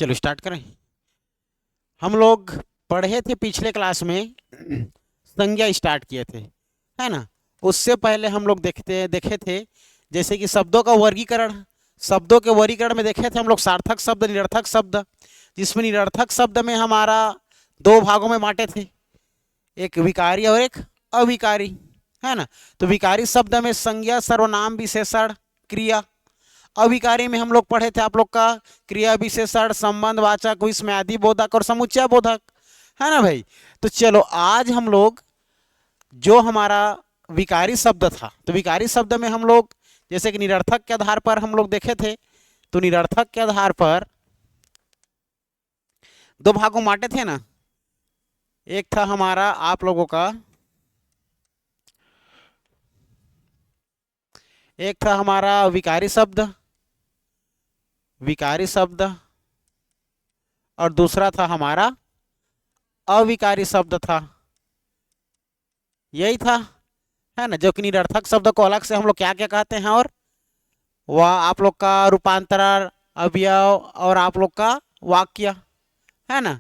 चलो स्टार्ट करें। हम लोग पढ़े थे पिछले क्लास में संज्ञा स्टार्ट किए थे, है ना। उससे पहले हम लोग देखे थे जैसे कि शब्दों का वर्गीकरण। शब्दों के वर्गीकरण में देखे थे हम लोग सार्थक शब्द, निरर्थक शब्द, जिसमें निरर्थक शब्द में हमारा दो भागों में बांटे थे, एक विकारी और एक अविकारी, है ना। तो विकारी शब्द में संज्ञा, सर्वनाम, विशेषण, क्रिया। अविकारी में हम लोग पढ़े थे आप लोग का क्रिया, विशेषण, संबंध वाचक, विस्मयादि बोधक और समुच्चय बोधक, है ना भाई। तो चलो आज हम लोग जो हमारा विकारी शब्द था, तो विकारी शब्द में हम लोग जैसे कि निरर्थक के आधार पर हम लोग देखे थे। तो निरर्थक के आधार पर दो भागों बांटे थे ना। एक था हमारा आप लोगों का, एक था हमारा विकारी शब्द, विकारी शब्द, और दूसरा था हमारा अविकारी शब्द था। यही था, है ना। जो कि निरर्थक शब्द को अलग से हम लोग क्या क्या कहते हैं, और वह आप लोग का रूपांतरण, अवयव और आप लोग का वाक्य, है ना।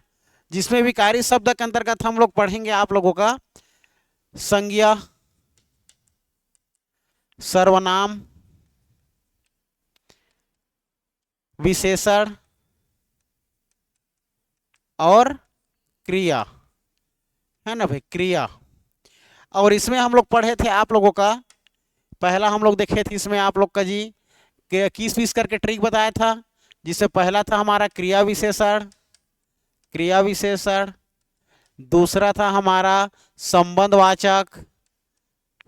जिसमें विकारी शब्द के अंतर्गत हम लोग पढ़ेंगे आप लोगों का संज्ञा, सर्वनाम, विशेषण और क्रिया, है ना भाई, क्रिया। और इसमें हम लोग पढ़े थे आप लोगों का, पहला हम लोग देखे थे इसमें आप लोग का जी किस बीस करके ट्रिक बताया था, जिससे पहला था हमारा क्रिया विशेषण, क्रिया विशेषण। दूसरा था हमारा संबंधवाचक,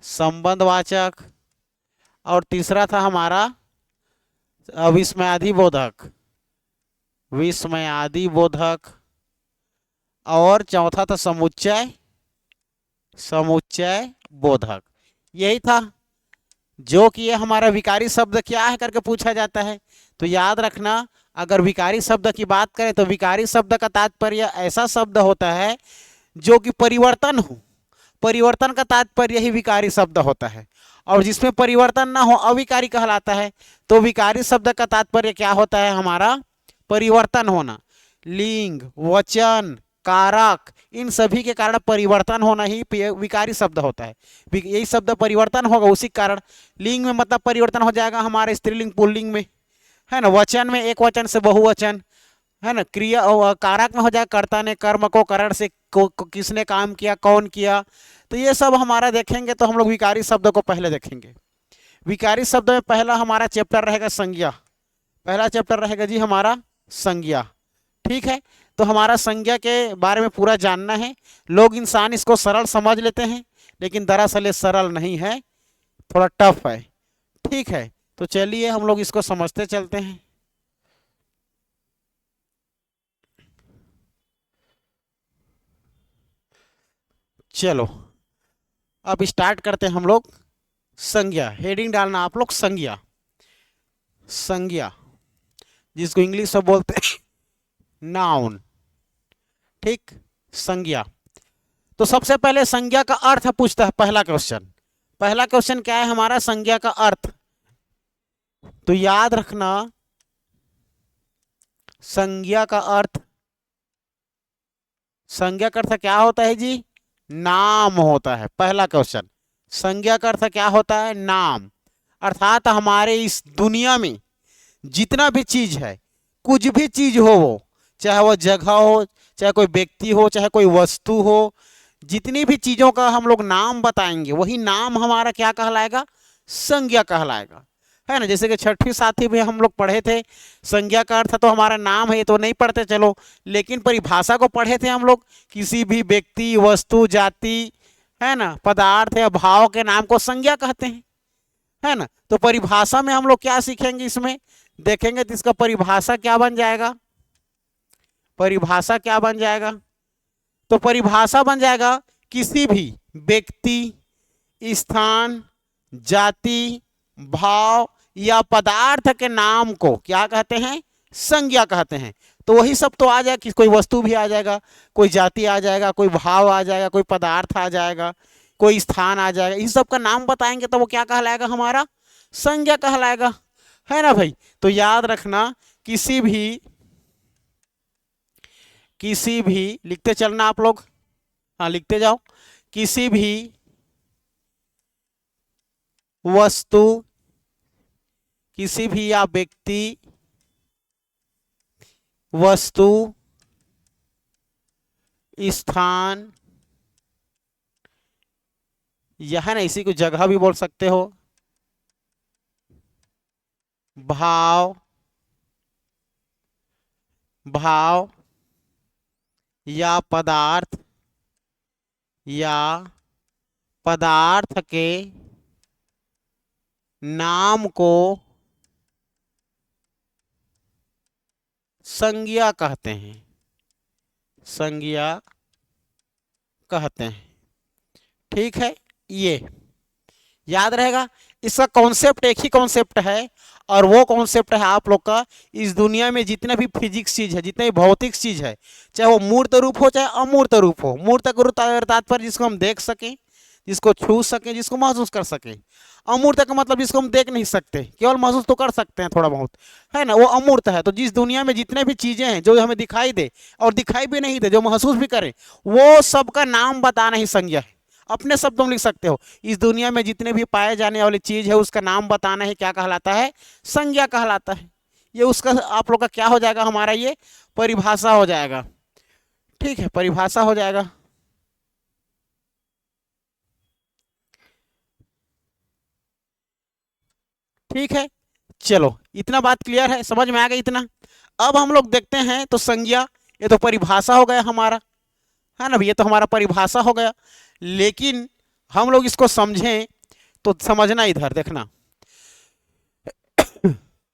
संबंधवाचक। और तीसरा था हमारा विस्मयादि बोधक, विस्मयादि बोधक। और चौथा था समुच्चय, समुच्चय बोधक। यही था। जो कि ये हमारा विकारी शब्द क्या है करके पूछा जाता है, तो याद रखना, अगर विकारी शब्द की बात करें तो विकारी शब्द का तात्पर्य ऐसा शब्द होता है जो कि परिवर्तन हो। परिवर्तन का तात्पर्य ही विकारी शब्द होता है, और जिसमें परिवर्तन ना हो अविकारी कहलाता है। तो विकारी शब्द का तात्पर्य क्या होता है हमारा, परिवर्तन होना। लिंग, वचन, कारक, इन सभी के कारण परिवर्तन होना ही विकारी शब्द होता है। यही शब्द परिवर्तन होगा, उसी कारण लिंग में मतलब परिवर्तन हो जाएगा हमारे स्त्रीलिंग पुल्लिंग में, है ना। वचन में एक वचन से बहुवचन, है ना। क्रिया कारक में हो जाएगा कर्ता ने कर्म को करण से किसने काम किया, कौन किया। तो ये सब हमारा देखेंगे। तो हम लोग विकारी शब्द को पहले देखेंगे। विकारी शब्द में पहला हमारा चैप्टर रहेगा संज्ञा, पहला चैप्टर रहेगा जी हमारा संज्ञा, ठीक है। तो हमारा संज्ञा के बारे में पूरा जानना है। लोग इंसान इसको सरल समझ लेते हैं, लेकिन दरअसल ये सरल नहीं है, थोड़ा टफ है, ठीक है। तो चलिए हम लोग इसको समझते चलते हैं। चलो अब स्टार्ट करते हैं हम लोग संज्ञा। हेडिंग डालना आप लोग संज्ञा, संज्ञा जिसको इंग्लिश में बोलते हैं नाउन, ठीक, संज्ञा। तो सबसे पहले संज्ञा का अर्थ पूछता है पहला क्वेश्चन। पहला क्वेश्चन क्या है हमारा, संज्ञा का अर्थ। तो याद रखना, संज्ञा का अर्थ, संज्ञा का अर्थ क्या होता है जी, नाम होता है। पहला क्वेश्चन, संज्ञा का अर्थ क्या होता है, नाम। अर्थात हमारे इस दुनिया में जितना भी चीज है, कुछ भी चीज हो, वो चाहे वो जगह हो, चाहे कोई व्यक्ति हो, चाहे कोई वस्तु हो, जितनी भी चीजों का हम लोग नाम बताएंगे वही नाम हमारा क्या कहलाएगा, संज्ञा कहलाएगा, है ना। जैसे कि छठवीं साथी में हम लोग पढ़े थे, संज्ञा का अर्थ तो हमारा नाम है, ये तो नहीं पढ़ते चलो, लेकिन परिभाषा को पढ़े थे हम लोग। किसी भी व्यक्ति, वस्तु, जाति, है ना, पदार्थ या भाव के नाम को संज्ञा कहते हैं, है ना। तो परिभाषा में हम लोग क्या सीखेंगे, इसमें देखेंगे तो इसका परिभाषा क्या बन जाएगा, परिभाषा क्या बन जाएगा। तो परिभाषा बन जाएगा किसी भी व्यक्ति, स्थान, जाति, भाव या पदार्थ के नाम को क्या कहते हैं, संज्ञा कहते हैं। तो वही सब तो आ जाएगा कि कोई वस्तु भी आ जाएगा, कोई जाति आ जाएगा, कोई भाव आ जाएगा, कोई पदार्थ आ जाएगा, कोई स्थान आ जाएगा। इस सब का नाम बताएंगे तो वो क्या कहलाएगा, हमारा संज्ञा कहलाएगा, है ना भाई। तो याद रखना, किसी भी किसी भी, लिखते चलना आप लोग, हाँ लिखते जाओ, किसी भी वस्तु, किसी भी या व्यक्ति, वस्तु, स्थान, यह ना इसी को जगह भी बोल सकते हो, भाव, भाव या पदार्थ, या पदार्थ के नाम को संज्ञा कहते हैं, संज्ञा कहते हैं। ठीक है, ये याद रहेगा। इसका कॉन्सेप्ट एक ही कॉन्सेप्ट है, और वो कॉन्सेप्ट है आप लोग का, इस दुनिया में जितना भी फिजिक्स चीज है, जितने भी भौतिक चीज है, चाहे वो मूर्त रूप हो चाहे अमूर्त रूप हो, मूर्त तात्पर्य जिसको हम देख सकें, जिसको छू सकें, जिसको महसूस कर सकें। अमूर्त का मतलब जिसको हम देख नहीं सकते, केवल महसूस तो कर सकते हैं थोड़ा बहुत, है ना, वो अमूर्त है। तो जिस दुनिया में जितने भी चीजें हैं जो हमें दिखाई दे और दिखाई भी नहीं दे, जो महसूस भी करें, वो सबका नाम बताना ही संज्ञा है। अपने शब्दों में लिख सकते हो, इस दुनिया में जितने भी पाए जाने वाली चीज है उसका नाम बताना ही क्या कहलाता है, संज्ञा कहलाता है। ये उसका आप लोग का क्या हो जाएगा, हमारा ये परिभाषा हो जाएगा। ठीक है, परिभाषा हो जाएगा। ठीक है, चलो इतना बात क्लियर है, समझ में आ गई इतना। अब हम लोग देखते हैं, तो संज्ञा ये तो परिभाषा हो गया हमारा, है ना, ये तो हमारा परिभाषा हो गया। लेकिन हम लोग इसको समझें तो समझना, इधर देखना,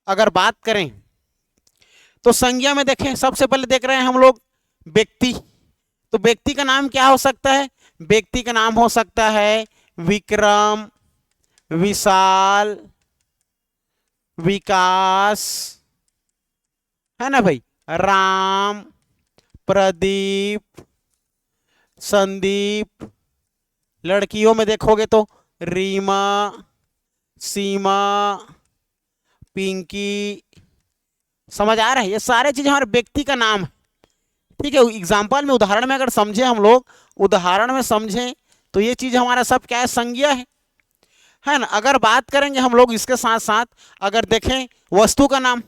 अगर बात करें तो संज्ञा में देखें, सबसे पहले देख रहे हैं हम लोग व्यक्ति। तो व्यक्ति का नाम क्या हो सकता है, व्यक्ति का नाम हो सकता है विक्रम, विशाल, विकास, है ना भाई, राम, प्रदीप, संदीप। लड़कियों में देखोगे तो रीमा, सीमा, पिंकी। समझ आ रहा है, ये सारे चीज हमारे व्यक्ति का नाम है। ठीक है, एग्जाम्पल में, उदाहरण में अगर समझे हम लोग, उदाहरण में समझें तो ये चीज हमारा सब क्या है, संज्ञा है ना। अगर बात करेंगे हम लोग इसके साथ साथ, अगर देखें वस्तु का नाम,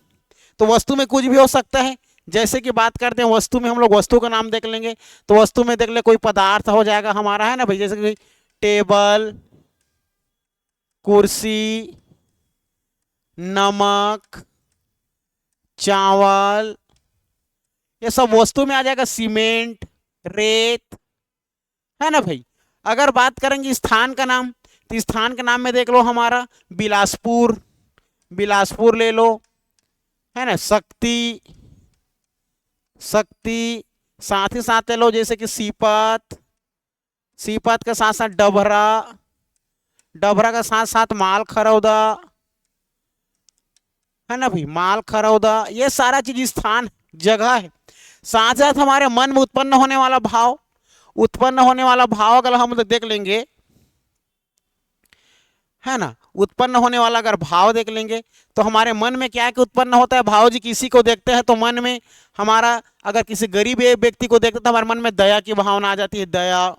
तो वस्तु में कुछ भी हो सकता है। जैसे कि बात करते हैं वस्तु में, हम लोग वस्तु का नाम देख लेंगे, तो वस्तु में देख ले कोई पदार्थ हो जाएगा हमारा, है ना भाई, जैसे कि टेबल, कुर्सी, नमक, चावल, ये सब वस्तु में आ जाएगा। सीमेंट, रेत, है ना भाई। अगर बात करेंगे स्थान का नाम, तो स्थान के नाम में देख लो हमारा बिलासपुर, बिलासपुर ले लो, है ना, शक्ति, शक्ति, साथ ही साथ ले लो जैसे कि सीपत, सीपत के साथ साथ डभरा, डभरा के साथ साथ माल खरौदा, है ना भाई, माल खरौदा। ये सारा चीज स्थान, जगह है। साथ साथ हमारे मन में उत्पन्न होने वाला भाव, उत्पन्न होने वाला भाव अगर हम देख लेंगे, है ना, उत्पन्न होने वाला अगर भाव देख लेंगे, तो हमारे मन में क्या है कि उत्पन्न होता है भाव जी। किसी को देखते हैं तो मन में हमारा, अगर किसी गरीब व्यक्ति को देखते तो हमारे मन में दया की भावना आ जाती है, दया।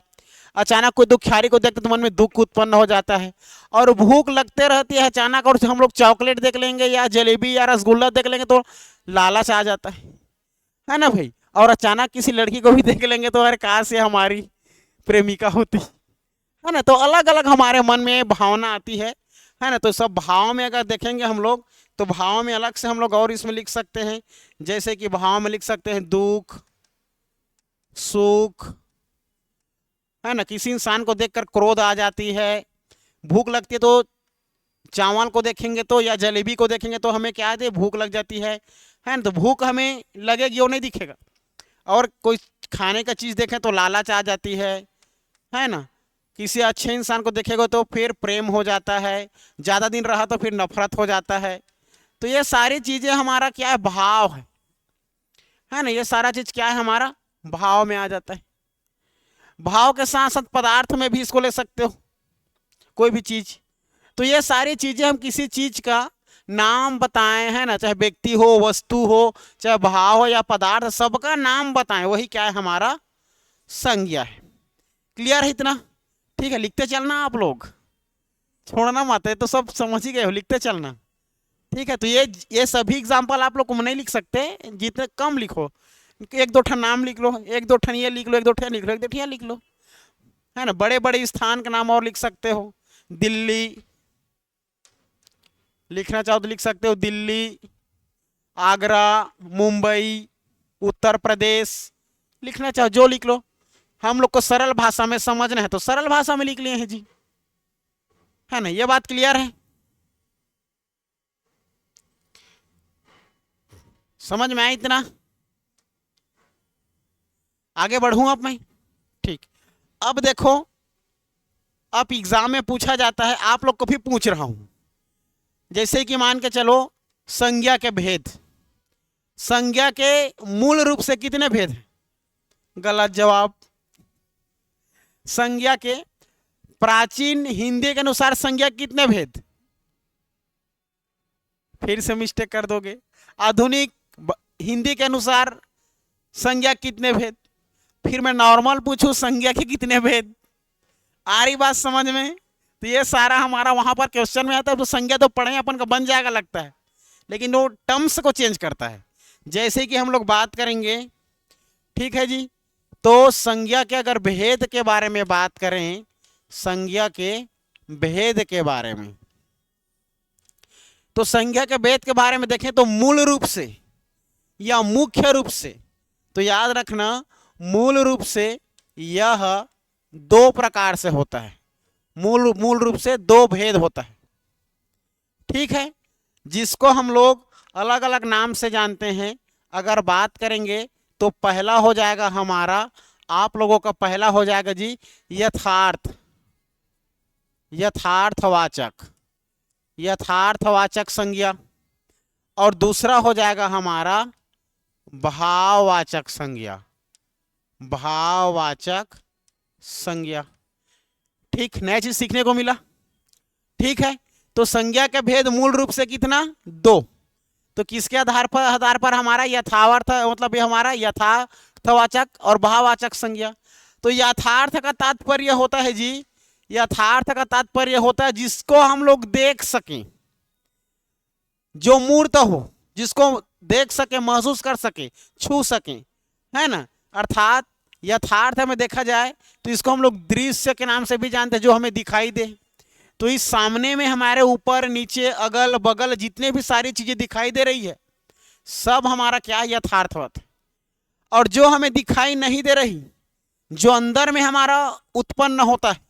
अचानक कोई दुखियारी को देखते तो मन में दुख उत्पन्न हो जाता है। और भूख लगते रहती है अचानक, और हम लोग चॉकलेट देख लेंगे या जलेबी या रसगुल्ला देख लेंगे तो लालच आ जाता है ना भाई। और अचानक किसी लड़की को भी देख लेंगे तो अरे कहाँ से हमारी प्रेमिका होती, है ना। तो अलग अलग हमारे मन में भावना आती है ना। तो सब भाव में अगर देखेंगे हम लोग, तो भाव में अलग से हम लोग और इसमें लिख सकते हैं, जैसे कि भाव में लिख सकते हैं दुख, सुख, है ना। किसी इंसान को देखकर क्रोध आ जाती है, भूख लगती है तो चावल को देखेंगे तो या जलेबी को देखेंगे तो हमें क्या आती है, भूख लग जाती है ना। तो भूख हमें लगेगी, वो नहीं दिखेगा। और कोई खाने का चीज़ देखें तो लालच आ जाती है ना। किसी अच्छे इंसान को देखेगा तो फिर प्रेम हो जाता है, ज़्यादा दिन रहा तो फिर नफरत हो जाता है। तो ये सारी चीज़ें हमारा क्या है, भाव है ना। ये सारा चीज़ क्या है, हमारा भाव में आ जाता है। भाव के साथ साथ पदार्थ में भी इसको ले सकते हो, कोई भी चीज़। तो ये सारी चीज़ें हम किसी चीज़ का नाम बताएं, है ना, चाहे व्यक्ति हो, वस्तु हो, चाहे भाव हो या पदार्थ, सबका नाम बताएं, वही क्या है, हमारा संज्ञा है। क्लियर है इतना? ठीक है, लिखते चलना आप लोग, छोड़ना मत है, तो सब समझ ही गए हो, लिखते चलना। ठीक है, तो ये सभी एग्जाम्पल आप लोग को नहीं लिख सकते, जितने कम लिखो, एक दो ठन नाम लिख लो, एक दो ठन ये लिख लो, एक दो ठन लिख लो, एक दो ठन लिख लो, है ना। बड़े बड़े स्थान का नाम और लिख सकते हो, दिल्ली लिखना चाहो तो लिख सकते हो, दिल्ली, आगरा, मुंबई, उत्तर प्रदेश, लिखना चाहो जो लिख लो। हम लोग को सरल भाषा में समझना है तो सरल भाषा में लिख लिए हैं जी, है ना। ये बात क्लियर है, समझ में आया इतना? आगे बढ़ूं अब मैं? ठीक, अब देखो, अब एग्जाम में पूछा जाता है, आप लोग को भी पूछ रहा हूं, जैसे कि मान के चलो संज्ञा के भेद, संज्ञा के मूल रूप से कितने भेद हैं? गलत जवाब। संज्ञा के प्राचीन हिंदी के अनुसार संज्ञा कितने भेद? फिर से मिस्टेक कर दोगे। आधुनिक हिंदी के अनुसार संज्ञा कितने भेद? फिर मैं नॉर्मल पूछूं संज्ञा के कितने भेद? आ रही बात समझ में? तो ये सारा हमारा वहां पर क्वेश्चन में आता है, तो संज्ञा तो पढ़े अपन का बन जाएगा लगता है, लेकिन वो टर्म्स को चेंज करता है। जैसे कि हम लोग बात करेंगे, ठीक है जी, तो संज्ञा के अगर भेद के बारे में बात करें, संज्ञा के भेद के बारे में, तो संज्ञा के भेद के बारे में देखें तो मूल रूप से या मुख्य रूप से, तो याद रखना मूल रूप से यह दो प्रकार से होता है, मूल रूप से दो भेद होता है। ठीक है, जिसको हम लोग अलग अलग नाम से जानते हैं। अगर बात करेंगे तो पहला हो जाएगा हमारा, आप लोगों का पहला हो जाएगा जी यथार्थ, यथार्थवाचक, यथार्थवाचक संज्ञा, और दूसरा हो जाएगा हमारा भाववाचक संज्ञा, भाववाचक संज्ञा। ठीक, नया चीज सीखने को मिला। ठीक है, तो संज्ञा के भेद मूल रूप से कितना? दो। तो किसके आधार पर हमारा यथार्थ, मतलब ये हमारा यथार्थवाचक और भाववाचक संज्ञा। तो यथार्थ का तात्पर्य होता है जी, यथार्थ का तात्पर्य होता है जिसको हम लोग देख सकें, जो मूर्त हो, जिसको देख सके, महसूस कर सके, छू सके, है ना। अर्थात यथार्थ में देखा जाए तो इसको हम लोग दृश्य के नाम से भी जानते हैं, जो हमें दिखाई दे। तो इस सामने में हमारे ऊपर नीचे अगल बगल जितने भी सारी चीजें दिखाई दे रही है, सब हमारा क्या है? यथार्थवत। और जो हमें दिखाई नहीं दे रही, जो अंदर में हमारा उत्पन्न होता है,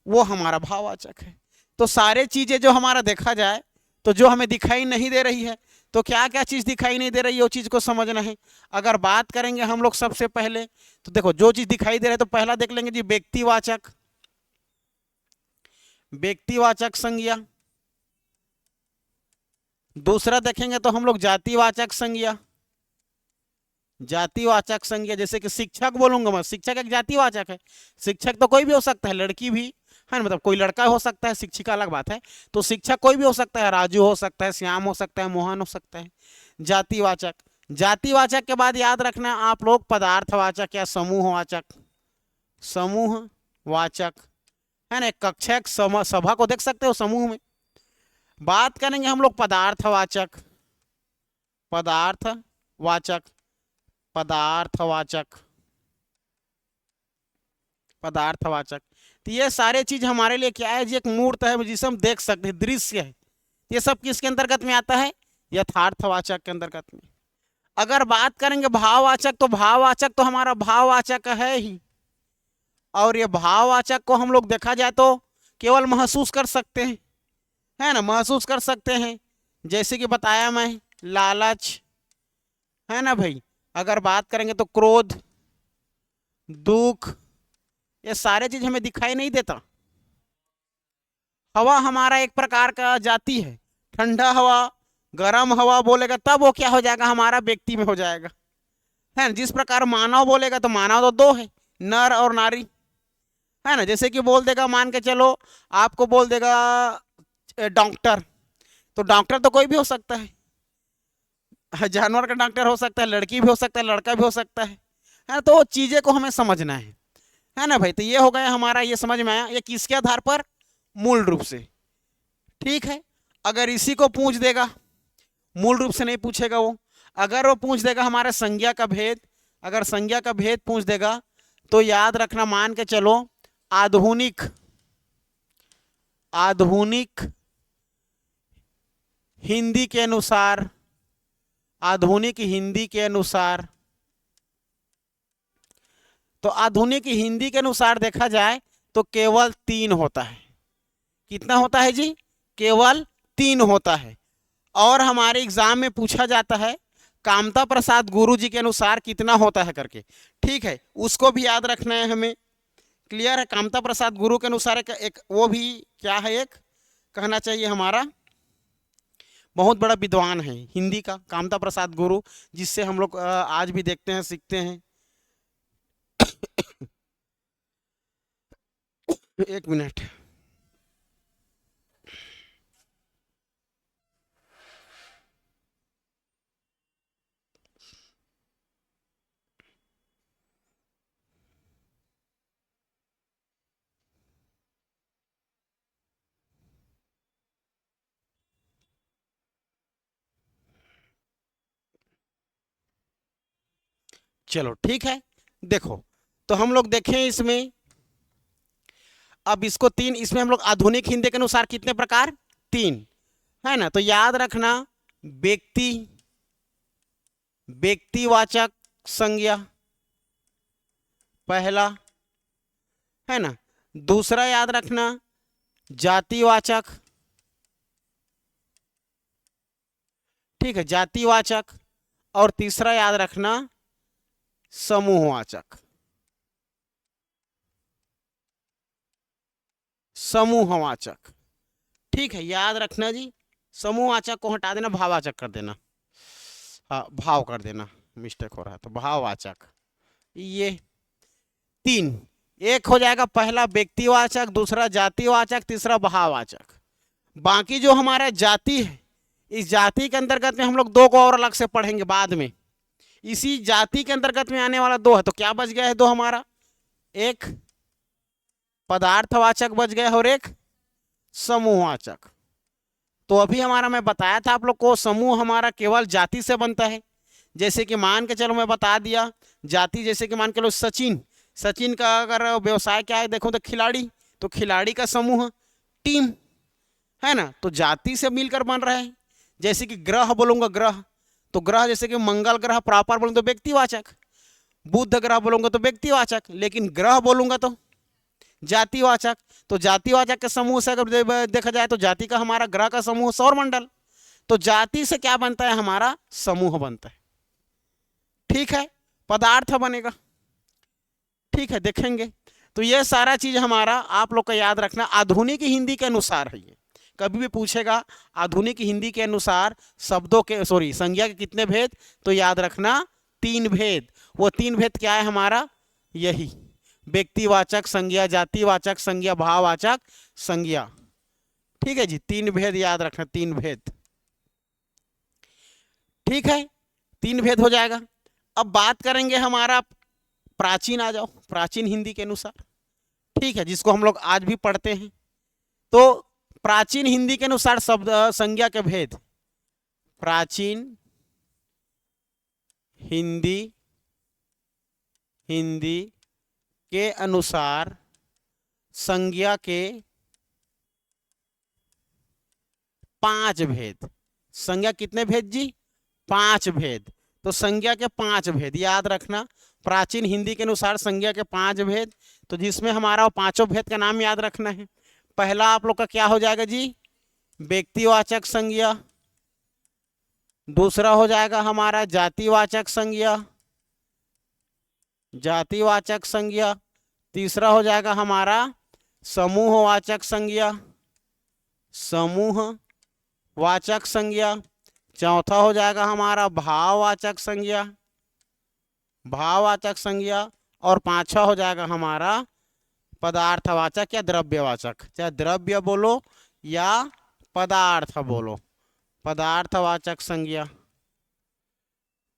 वो हमारा भाववाचक है। तो सारे चीजें जो हमारा देखा जाए, तो जो हमें दिखाई नहीं दे रही है, तो क्या क्या चीज दिखाई नहीं दे रही है, वो चीज को समझना है। अगर बात करेंगे हम लोग सबसे पहले, तो देखो जो चीज दिखाई दे रहा है, तो पहला देख लेंगे जी व्यक्तिवाचक, व्यक्तिवाचक संज्ञा। दूसरा देखेंगे तो हम लोग जातिवाचक संज्ञा, जातिवाचक संज्ञा। जैसे कि शिक्षक बोलूंगा मैं, शिक्षक एक जातिवाचक है। शिक्षक तो कोई भी हो सकता है, लड़की भी है ना, मतलब कोई लड़का हो सकता है, शिक्षिका अलग बात है। तो शिक्षक कोई भी हो सकता है, राजू हो सकता है, श्याम हो सकता है, मोहन हो सकता है। जातिवाचक, जातिवाचक के बाद याद रखना आप लोग पदार्थवाचक या समूहवाचक, समूहवाचक, है ना। कक्षा सभा को देख सकते हो समूह में। बात करेंगे हम लोग पदार्थवाचक, पदार्थवाचक, पदार्थवाचक, पदार्थवाचक। तो ये सारे चीज हमारे लिए क्या है जी? एक मूर्त है जिसे हम देख सकते हैं, दृश्य है। ये सब किसके अंतर्गत में आता है? यथार्थवाचक के अंतर्गत में। अगर बात करेंगे भाववाचक, तो भाववाचक तो हमारा भाववाचक है ही, और ये भाववाचक को हम लोग देखा जाए तो केवल महसूस कर सकते हैं, है ना, महसूस कर सकते हैं। जैसे कि बताया मैं, लालच, है ना भाई। अगर बात करेंगे तो क्रोध, दुख, ये सारे चीज हमें दिखाई नहीं देता। हवा हमारा एक प्रकार का जाति है, ठंडा हवा, गर्म हवा बोलेगा तब वो क्या हो जाएगा? हमारा व्यक्ति में हो जाएगा, है ना। जिस प्रकार मानव बोलेगा तो मानव तो दो है, नर और नारी, है ना। जैसे कि बोल देगा, मान के चलो आपको बोल देगा डॉक्टर, तो डॉक्टर तो कोई भी हो सकता है, जानवर का डॉक्टर हो सकता है, लड़की भी हो सकता है, लड़का भी हो सकता है। तो चीजें को हमें समझना है ना भाई। तो ये हो गया हमारा, ये समझ में आया, ये किसके आधार पर, मूल रूप से। ठीक है, अगर इसी को पूछ देगा, मूल रूप से नहीं पूछेगा वो, अगर वो पूछ देगा हमारे संज्ञा का भेद, अगर संज्ञा का भेद पूछ देगा तो याद रखना, मान के चलो आधुनिक आधुनिक हिंदी के अनुसार, आधुनिक हिंदी के अनुसार, तो आधुनिक हिंदी के अनुसार देखा जाए तो केवल 3 होता है। कितना होता है जी, केवल 3 होता है। और हमारे एग्जाम में पूछा जाता है कामता प्रसाद गुरु जी के अनुसार कितना होता है करके। ठीक है, उसको भी याद रखना है हमें। क्लियर है, कामता प्रसाद गुरु के अनुसार एक वो भी क्या है, एक कहना चाहिए हमारा बहुत बड़ा विद्वान है हिंदी का, कामता प्रसाद गुरु, जिससे हम लोग आज भी देखते हैं, सीखते हैं। एक मिनट, चलो ठीक है। देखो, तो हम लोग देखें इसमें, अब इसको 3, इसमें हम लोग आधुनिक हिंदी के अनुसार कितने प्रकार, 3 है ना। तो याद रखना, व्यक्ति, व्यक्तिवाचक संज्ञा पहला, है ना। दूसरा याद रखना जातिवाचक, ठीक है, जातिवाचक। और तीसरा याद रखना समूहवाचक, समूहवाचक। ठीक है, याद रखना जी, समूहवाचक को हटा देना, भाववाचक कर देना, हाँ भाव कर देना, मिस्टेक हो रहा है, तो भाववाचक। ये 3, एक हो जाएगा पहला व्यक्तिवाचक, दूसरा जातिवाचक, तीसरा भाववाचक। बाकी जो हमारा जाति है, इस जाति के अंतर्गत में हम लोग 2 को और अलग से पढ़ेंगे बाद में। इसी जाति के अंतर्गत में आने वाला 2 है, तो क्या बच गया है 2 हमारा, एक पदार्थवाचक बच गया और एक समूहवाचक। तो अभी हमारा मैं बताया था आप लोग को, समूह हमारा केवल जाति से बनता है। जैसे कि मान के चलो मैं बता दिया जाति, जैसे कि मान के लो सचिन, सचिन का अगर व्यवसाय क्या है देखो तो खिलाड़ी, तो खिलाड़ी का समूह टीम, है ना। तो जाति से मिलकर बन रहा है। जैसे कि ग्रह बोलूंगा, ग्रह, तो ग्रह जैसे कि मंगल ग्रह प्रॉपर बोलूंगा तो व्यक्तिवाचक, बुध ग्रह बोलूंगा तो व्यक्तिवाचक, लेकिन ग्रह बोलूंगा तो जातिवाचक। तो जातिवाचक के समूह से अगर देखा जाए तो जाति का हमारा ग्रह का समूह सौरमंडल, तो जाति से क्या बनता है हमारा, समूह बनता है। ठीक है, पदार्थ बनेगा। ठीक है, देखेंगे। तो ये सारा चीज हमारा आप लोग का याद रखना, आधुनिक हिंदी के अनुसार है। ये कभी भी पूछेगा आधुनिक हिंदी के अनुसार शब्दों के, सॉरी, संज्ञा के कितने भेद, तो याद रखना 3 भेद। वो 3 भेद क्या है हमारा, यही व्यक्तिवाचक संज्ञा, जातिवाचक संज्ञा, भाववाचक संज्ञा। ठीक है जी, 3 भेद याद रखना, 3 भेद। ठीक है, 3 भेद हो जाएगा। अब बात करेंगे हमारा प्राचीन, आ जाओ प्राचीन हिंदी के अनुसार। ठीक है, जिसको हम लोग आज भी पढ़ते हैं। तो प्राचीन हिंदी के अनुसार शब्द संज्ञा के भेद, प्राचीन हिंदी के अनुसार संज्ञा के 5 भेद। संज्ञा कितने भेद जी, 5 भेद। तो संज्ञा के 5 भेद याद रखना, प्राचीन हिंदी के अनुसार संज्ञा के 5 भेद। तो जिसमें हमारा 5 भेद का नाम याद रखना है। पहला आप लोग का क्या हो जाएगा जी, व्यक्तिवाचक संज्ञा। दूसरा हो जाएगा हमारा जातिवाचक संज्ञा, जातिवाचक संज्ञा। तीसरा हो जाएगा हमारा समूहवाचक संज्ञा, समूहवाचक संज्ञा। चौथा हो जाएगा हमारा भाववाचक संज्ञा, भाववाचक संज्ञा। और 5वां हो जाएगा हमारा पदार्थवाचक या द्रव्यवाचक, चाहे द्रव्य बोलो या पदार्थ बोलो, पदार्थवाचक संज्ञा।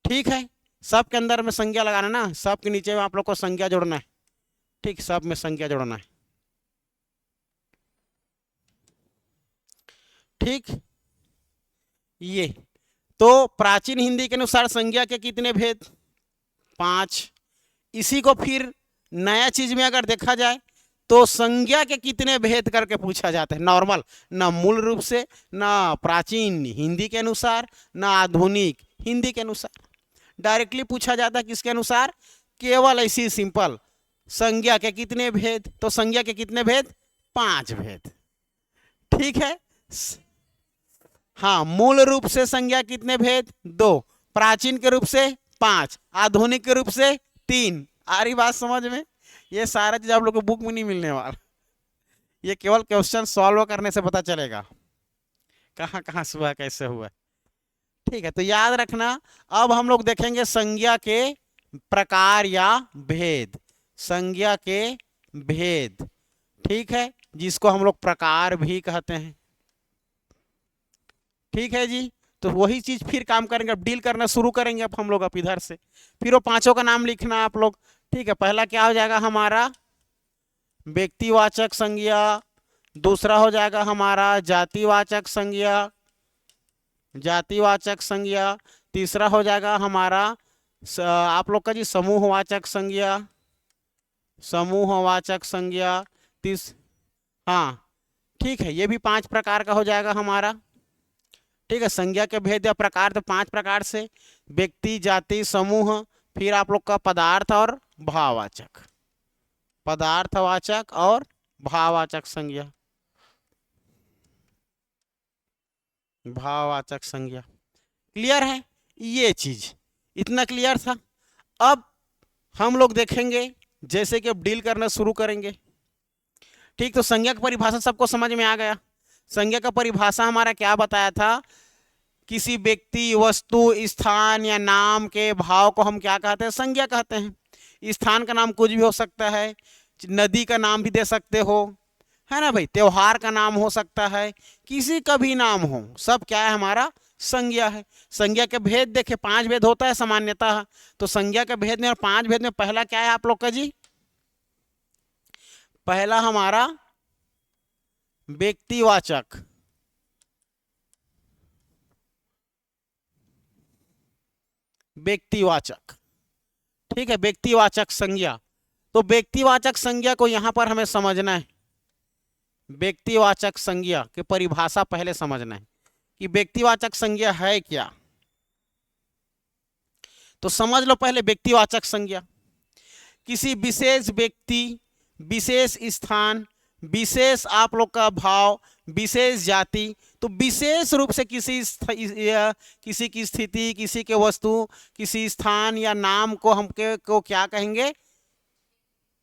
ठीक है, सब के अंदर में संज्ञा लगाना ना, सब के नीचे में आप लोग को संज्ञा जोड़ना है। ठीक, सब में संज्ञा जोड़ना है। ठीक, ये तो प्राचीन हिंदी के अनुसार संज्ञा के कितने भेद? 5। इसी को फिर नया चीज में अगर देखा जाए तो संज्ञा के कितने भेद करके पूछा जाता है नॉर्मल, ना मूल रूप से, ना प्राचीन हिंदी के अनुसार, ना आधुनिक हिंदी के अनुसार। डायरेक्टली पूछा जाता है किसके अनुसार? केवल ऐसी सिंपल, संज्ञा के कितने भेद? तो संज्ञा के कितने भेद? 5 भेद। ठीक है, हाँ, मूल रूप से संज्ञा कितने भेद? 2। प्राचीन के रूप से 5। आधुनिक के रूप से 3। आ रही बात समझ में? ये सारा चीज आप लोग को बुक में नहीं मिलने वाला, ये केवल क्वेश्चन सॉल्व करने से पता चलेगा कहाँ कहाँ से हुआ, कैसे हुआ। ठीक है, तो याद रखना, अब हम लोग देखेंगे संज्ञा के प्रकार या भेद। संज्ञा के भेद, ठीक है, जिसको हम लोग प्रकार भी कहते हैं। ठीक है जी, तो वही चीज फिर काम करेंगे, अब डील करना शुरू करेंगे अब हम लोग अब इधर से। फिर वो 5 का नाम लिखना आप लोग। ठीक है, पहला क्या हो जाएगा हमारा? व्यक्तिवाचक संज्ञा। दूसरा हो जाएगा हमारा जातिवाचक संज्ञा, जातिवाचक संज्ञा। तीसरा हो जाएगा हमारा आप लोग का जी समूहवाचक संज्ञा, समूहवाचक संज्ञा। हाँ, ठीक है, ये भी 5 प्रकार का हो जाएगा हमारा। ठीक है, संज्ञा के भेद या प्रकार तो 5 प्रकार से, व्यक्ति, जाति, समूह, फिर आप लोग का पदार्थ और भाववाचक, पदार्थवाचक और भाववाचक संज्ञा, भाववाचक संज्ञा। क्लियर है? ये चीज इतना क्लियर था। अब हम लोग देखेंगे जैसे कि अब डील करना शुरू करेंगे। ठीक, तो संज्ञा की परिभाषा सबको समझ में आ गया। संज्ञा का परिभाषा हमारा क्या बताया था? किसी व्यक्ति, वस्तु, स्थान या नाम के भाव को हम क्या कहते हैं? संज्ञा कहते हैं। स्थान का नाम कुछ भी हो सकता है, नदी का नाम भी दे सकते हो, है ना भाई, त्योहार का नाम हो सकता है, किसी का भी नाम हो, सब क्या है? हमारा संज्ञा है। संज्ञा के भेद देखे 5 भेद होता है सामान्यतः, तो संज्ञा के भेद में और 5 भेद में पहला क्या है आप लोग का जी? पहला हमारा व्यक्तिवाचक, व्यक्तिवाचक। ठीक है, व्यक्तिवाचक संज्ञा। तो व्यक्तिवाचक संज्ञा को यहां पर हमें समझना है। व्यक्तिवाचक संज्ञा की परिभाषा पहले समझना है कि व्यक्तिवाचक संज्ञा है क्या। तो समझ लो पहले व्यक्तिवाचक संज्ञा, किसी विशेष व्यक्ति, विशेष स्थान, विशेष आप लोग का भाव, विशेष जाति, तो विशेष रूप से किसी की स्थिति, किसी के वस्तु, किसी स्थान या नाम को हम को क्या कहेंगे?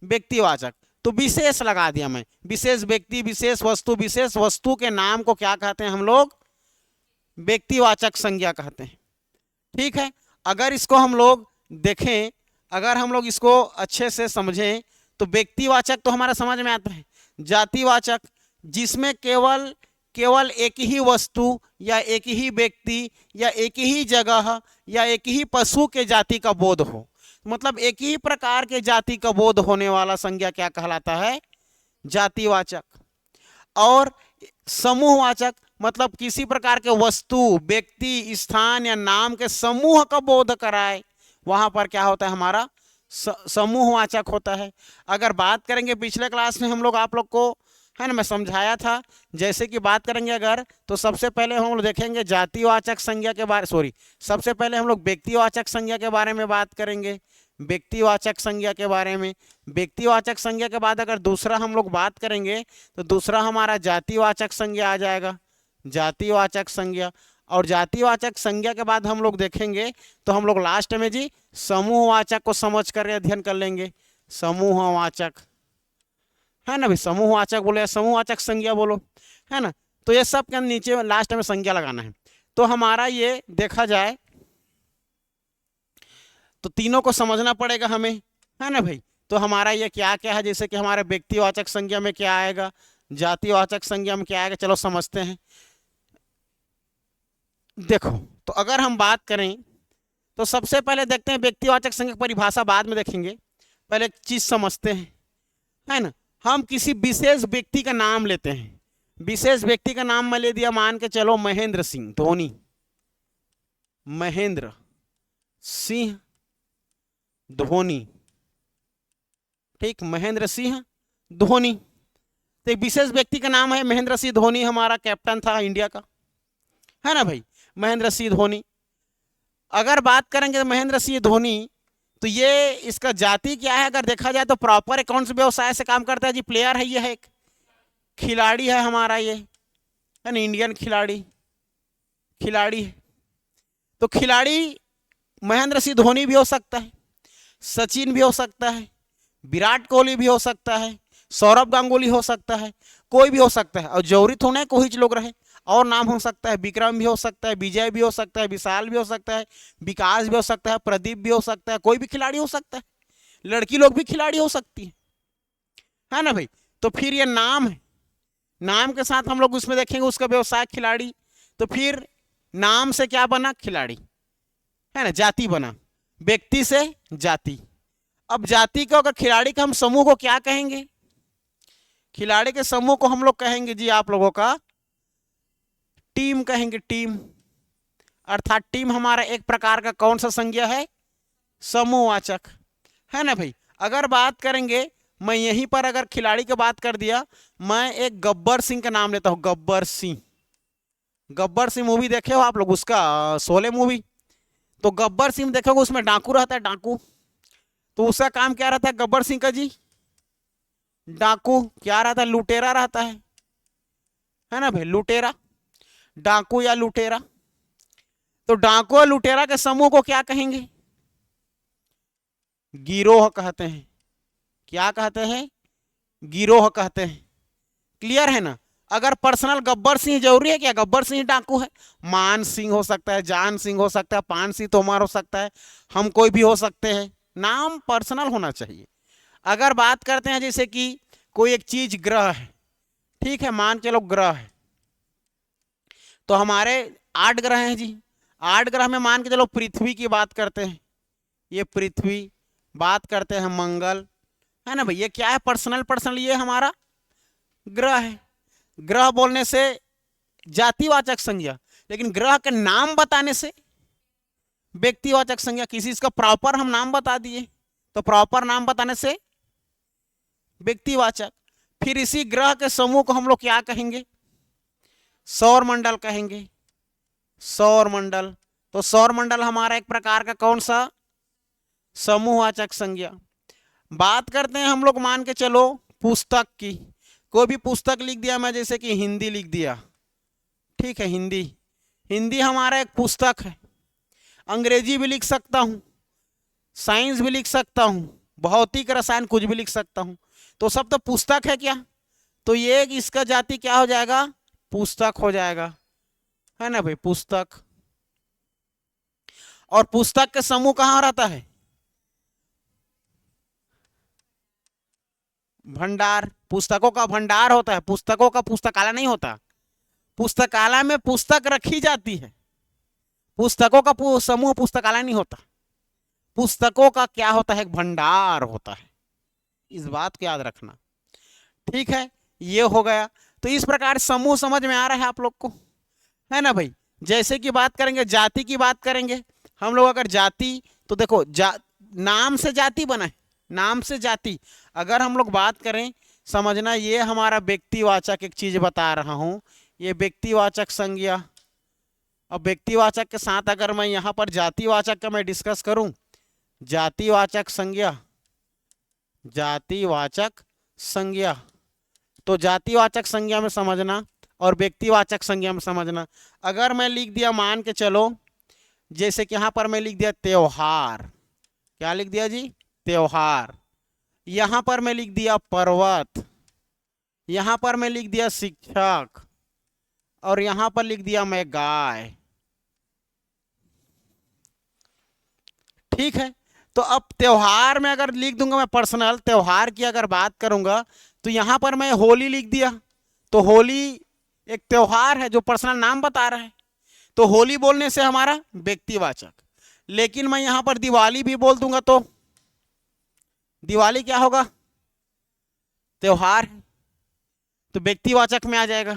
व्यक्तिवाचक। तो विशेष लगा दिया मैं, विशेष व्यक्ति, विशेष वस्तु, विशेष वस्तु के नाम को क्या कहते हैं हम लोग? व्यक्तिवाचक संज्ञा कहते हैं। ठीक है, अगर इसको हम लोग देखें, अगर हम लोग इसको अच्छे से समझें तो व्यक्तिवाचक तो हमारा समझ में आता है। जातिवाचक, जिसमें केवल एक ही वस्तु या एक ही व्यक्ति या एक ही जगह या एक ही पशु के जाति का बोध हो, मतलब एक ही प्रकार के जाति का बोध होने वाला संज्ञा क्या कहलाता है? जातिवाचक। और समूहवाचक, मतलब किसी प्रकार के वस्तु, व्यक्ति, स्थान या नाम के समूह का बोध कराए, वहां पर क्या होता है? हमारा समूहवाचक होता है। अगर बात करेंगे, पिछले क्लास में हम लोग आप लोग को, है ना, मैं समझाया था, जैसे कि बात करेंगे अगर, तो सबसे पहले हम लोग देखेंगे जातिवाचक संज्ञा के बारे, सबसे पहले हम लोग व्यक्तिवाचक संज्ञा के बारे में बात करेंगे, व्यक्तिवाचक संज्ञा के बारे में। व्यक्तिवाचक संज्ञा के बाद अगर दूसरा हम लोग बात करेंगे तो दूसरा हमारा जातिवाचक संज्ञा आ जाएगा, जातिवाचक संज्ञा। और जातिवाचक संज्ञा के बाद हम लोग देखेंगे तो हम लोग लास्ट में जी समूहवाचक को समझ कर अध्ययन कर लेंगे। समूहवाचक, है ना भाई, समूहवाचक बोलो या समूहवाचक संज्ञा बोलो, है ना। तो ये सब के नीचे लास्ट में संज्ञा लगाना है। तो हमारा ये देखा जाए तो तीनों को समझना पड़ेगा हमें, है ना भाई। तो हमारा ये क्या क्या है, जैसे कि हमारे व्यक्तिवाचक संज्ञा में क्या आएगा, जातिवाचक संज्ञा में क्या आएगा, चलो समझते हैं। देखो, तो अगर हम बात करें तो सबसे पहले देखते हैं व्यक्तिवाचक संज्ञा की परिभाषा, बाद में देखेंगे, पहले एक चीज समझते हैं, है ना। हम किसी विशेष व्यक्ति का नाम लेते हैं, विशेष व्यक्ति का नाम मैं ले दिया, मान के चलो महेंद्र सिंह धोनी, महेंद्र सिंह धोनी, ठीक, महेंद्र सिंह धोनी। तो एक विशेष व्यक्ति का नाम है महेंद्र सिंह धोनी, हमारा कैप्टन था इंडिया का, है ना भाई, महेंद्र सिंह धोनी। अगर बात करेंगे तो महेंद्र सिंह धोनी, तो ये इसका जाति क्या है, अगर देखा जाए तो प्रॉपर कौन से व्यवसाय से काम करता है जी, प्लेयर है, ये है एक खिलाड़ी है हमारा, ये है ना, इंडियन खिलाड़ी, खिलाड़ी है। तो खिलाड़ी महेंद्र सिंह धोनी भी हो सकता है, सचिन भी हो सकता है, विराट कोहली भी हो सकता है, सौरभ गांगुली हो सकता है, कोई भी हो सकता है। और जरूरी थोड़ा है कोई लोग रहे, और नाम हो सकता है, विक्रम भी हो सकता है, विजय भी हो सकता है, विशाल भी हो सकता है, विकास भी हो सकता है, प्रदीप भी हो सकता है, कोई भी खिलाड़ी हो सकता है, लड़की लोग भी खिलाड़ी हो सकती है ना भाई। तो फिर ये नाम है, नाम के साथ हम लोग उसमें देखेंगे उसका व्यवसाय खिलाड़ी, तो फिर नाम से क्या बना, खिलाड़ी, है ना, जाति बना, व्यक्ति से जाति। अब जाति को, अगर खिलाड़ी के हम समूह को क्या कहेंगे, खिलाड़ी के समूह को हम लोग कहेंगे जी आप लोगों का टीम कहेंगे, टीम। अर्थात टीम हमारा एक प्रकार का कौन सा संज्ञा है, समूहवाचक, है ना भाई। अगर बात करेंगे, मैं यहीं पर अगर खिलाड़ी की बात कर दिया, मैं एक गब्बर सिंह का नाम लेता हूं, गब्बर सिंह, गब्बर सिंह मूवी देखे हो आप लोग, उसका शोले मूवी, तो गब्बर सिंह देखोगे उसमें डाकू रहता है, डाकू, तो उसका काम क्या रहता है गब्बर सिंह का जी, डाकू, क्या रहता है, लुटेरा रहता है ना भाई, लुटेरा, डाकू या लुटेरा। तो डाकू और लुटेरा के समूह को क्या कहेंगे, गिरोह कहते हैं, क्या कहते हैं, गिरोह कहते हैं, क्लियर है ना। अगर पर्सनल गब्बर सिंह जरूरी है क्या, गब्बर सिंह डाकू है, मान सिंह हो सकता है, जान सिंह हो सकता है, पान सिंह तोमर हो सकता है, हम कोई भी हो सकते हैं, नाम पर्सनल होना चाहिए। अगर बात करते हैं जैसे कि कोई एक चीज ग्रह है, ठीक है, मान चलो ग्रह है, तो हमारे 8 ग्रह हैं जी, 8 ग्रह में मान के चलो पृथ्वी की बात करते हैं, ये पृथ्वी, बात करते हैं मंगल, है ना भाई, ये क्या है, पर्सनल, पर्सनल, ये हमारा ग्रह है। ग्रह बोलने से जातिवाचक संज्ञा, लेकिन ग्रह के नाम बताने से व्यक्तिवाचक संज्ञा, किसी इसका प्रॉपर हम नाम बता दिए तो प्रॉपर नाम बताने से व्यक्तिवाचक। फिर इसी ग्रह के समूह को हम लोग क्या कहेंगे, सौर मंडल कहेंगे, सौर मंडल। तो सौर मंडल हमारा एक प्रकार का कौन सा, समूहवाचक संज्ञा। बात करते हैं हम लोग, मान के चलो पुस्तक की, कोई भी पुस्तक लिख दिया मैं, जैसे कि हिंदी लिख दिया, ठीक है, हिंदी, हिंदी हमारा एक पुस्तक है। अंग्रेजी भी लिख सकता हूँ, साइंस भी लिख सकता हूँ, भौतिक रसायन कुछ भी लिख सकता हूँ, तो सब तो पुस्तक है क्या, तो ये इसका जाति क्या हो जाएगा, पुस्तक हो जाएगा, है ना भाई, पुस्तक। और पुस्तक के समूह कहाँ रहता है, भंडार, पुस्तकों का भंडार होता है, पुस्तकों का पुस्तकालय नहीं होता, पुस्तकालय में पुस्तक रखी जाती है, पुस्तकों का समूह पुस्तकालय नहीं होता, पुस्तकों का क्या होता है, एक भंडार होता है, इस बात को याद रखना, ठीक है, ये हो गया। तो इस प्रकार समूह समझ में आ रहा है आप लोग को, है ना भाई। जैसे कि बात करेंगे, जाति की बात करेंगे हम लोग, अगर जाति, तो देखो नाम से जाति बना है, नाम से जाति। अगर हम लोग बात करें, समझना, ये हमारा व्यक्तिवाचक एक चीज बता रहा हूं, ये व्यक्तिवाचक संज्ञा। अब व्यक्तिवाचक के साथ अगर मैं यहाँ पर जातिवाचक का मैं डिस्कस करूं, जातिवाचक संज्ञा, जातिवाचक संज्ञा, तो जातिवाचक संज्ञा में समझना और व्यक्तिवाचक संज्ञा में समझना। अगर मैं लिख दिया, मान के चलो, जैसे कि यहाँ पर मैं लिख दिया त्योहार, क्या लिख दिया जी, त्योहार। यहाँ पर मैं लिख दिया पर्वत, यहाँ पर मैं लिख दिया शिक्षक, और यहाँ पर लिख दिया मैं गाय, ठीक है। तो अब त्योहार में अगर लिख दूंगा मैं पर्सनल, त्योहार की अगर बात करूंगा, तो यहाँ पर मैं होली लिख दिया, तो होली एक त्योहार है जो पर्सनल नाम बता रहा है। तो होली बोलने से हमारा व्यक्तिवाचक। लेकिन मैं यहां पर दिवाली भी बोल दूंगा तो दिवाली क्या होगा, त्योहार, तो व्यक्तिवाचक में आ जाएगा।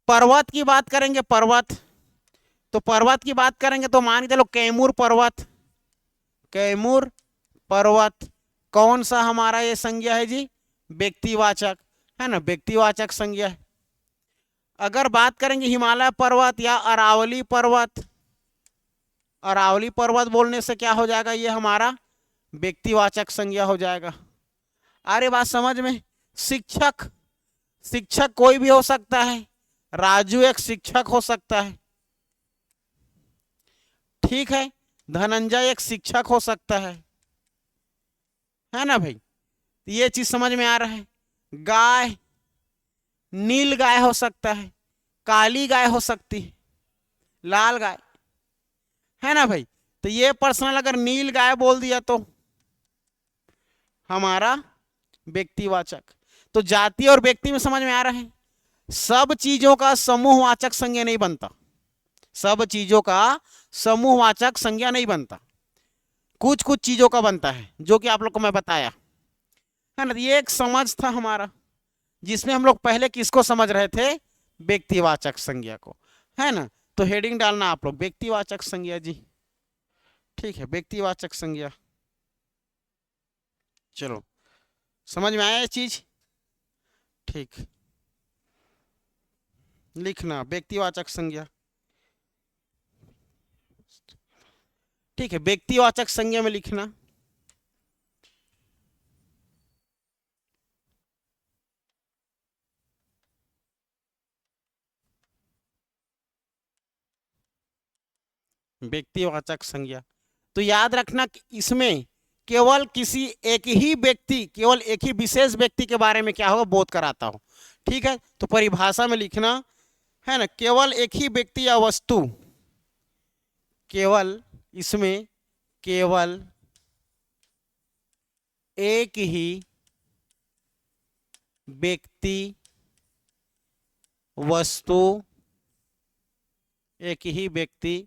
पर्वत की बात करेंगे, पर्वत, तो पर्वत की बात करेंगे तो मान के चलो कैमूर पर्वत, कैमूर पर्वत कौन सा हमारा ये संज्ञा है जी, व्यक्तिवाचक है ना, व्यक्तिवाचक संज्ञा है। अगर बात करेंगे हिमालय पर्वत या अरावली पर्वत, अरावली पर्वत बोलने से क्या हो जाएगा, ये हमारा व्यक्तिवाचक संज्ञा हो जाएगा। अरे बात समझ में। शिक्षक, शिक्षक कोई भी हो सकता है, राजू एक शिक्षक हो सकता है, ठीक है, धनंजय एक शिक्षक हो सकता है ना भाई, ये चीज समझ में आ रहा है। गाय, नील गाय हो सकता है, काली गाय हो सकती है, लाल गाय, है ना भाई। तो ये पर्सनल अगर नील गाय बोल दिया तो हमारा व्यक्तिवाचक। तो जाति और व्यक्ति में समझ में आ रहा है। सब चीजों का समूहवाचक संज्ञा नहीं बनता, सब चीजों का समूहवाचक संज्ञा नहीं बनता, कुछ कुछ चीजों का बनता है, जो कि आप लोग को मैं बताया है ना। ये एक समझ था हमारा, जिसमें हम लोग पहले किसको समझ रहे थे, व्यक्तिवाचक संज्ञा को, है ना। तो हेडिंग डालना आप लोग व्यक्तिवाचक संज्ञा जी, ठीक है, व्यक्तिवाचक संज्ञा। चलो समझ में आया ये चीज, ठीक, लिखना व्यक्तिवाचक संज्ञा, ठीक है, व्यक्तिवाचक संज्ञा में लिखना। व्यक्तिवाचक संज्ञा, तो याद रखना कि इसमें केवल किसी एक ही व्यक्ति, केवल एक ही विशेष व्यक्ति के बारे में क्या होगा, बोध कराता हो, ठीक है। तो परिभाषा में लिखना है ना, केवल एक ही व्यक्ति या वस्तु, केवल इसमें केवल एक ही व्यक्ति, वस्तु, एक ही व्यक्ति,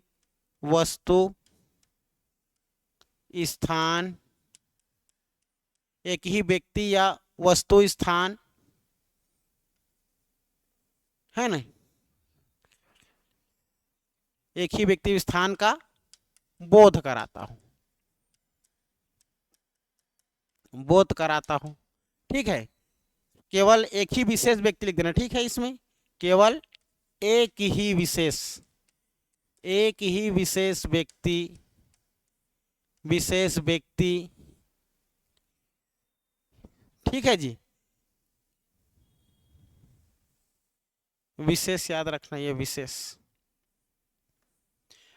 वस्तु, स्थान, एक ही व्यक्ति या वस्तु स्थान, है ना, एक ही व्यक्ति स्थान का बोध कराता हूं, बोध कराता हूं, ठीक है। केवल एक ही विशेष व्यक्ति लिख देना, ठीक है। इसमें केवल एक ही विशेष, एक ही विशेष व्यक्ति, विशेष व्यक्ति, ठीक है जी, विशेष याद रखना, ये विशेष,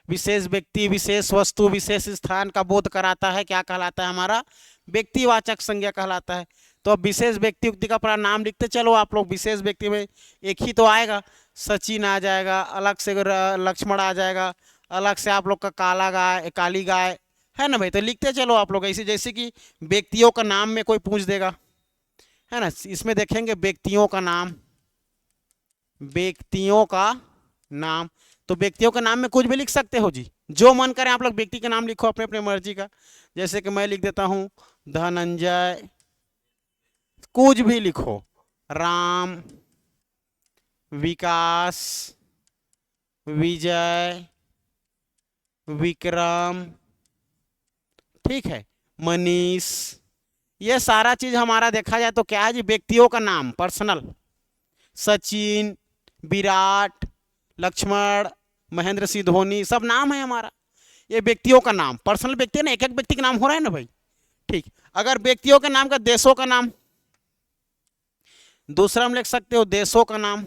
विशेष व्यक्ति, विशेष वस्तु, विशेष स्थान का बोध कराता है, क्या कहलाता है, हमारा व्यक्तिवाचक संज्ञा कहलाता है। तो अब विशेष व्यक्ति उक्ति का अपना नाम लिखते चलो आप लोग। विशेष व्यक्ति में एक ही तो आएगा, सचिन आ जाएगा, अलग से लक्ष्मण आ जाएगा, अलग से आप लोग का काला गाय, काली गाय, है ना भाई। तो लिखते चलो आप लोग ऐसे, जैसे कि व्यक्तियों का नाम में कोई पूछ देगा, है ना, इसमें देखेंगे व्यक्तियों का नाम, व्यक्तियों का नाम, तो व्यक्तियों के नाम में कुछ भी लिख सकते हो जी, जो मन करे आप लोग व्यक्ति का नाम लिखो अपने अपने मर्जी का। जैसे कि मैं लिख देता हूं धनंजय, कुछ भी लिखो, राम, विकास, विजय, विक्रम, ठीक है, मनीष, ये सारा चीज हमारा देखा जाए तो क्या है जी, व्यक्तियों का नाम, पर्सनल। सचिन, विराट, लक्ष्मण, महेंद्र सिंह धोनी, सब नाम है हमारा, ये व्यक्तियों का नाम, पर्सनल व्यक्ति है ना, एक एक व्यक्ति का नाम हो रहा है ना भाई, ठीक। अगर व्यक्तियों के नाम का देशों का नाम, दूसरा हम लिख सकते हो देशों का नाम,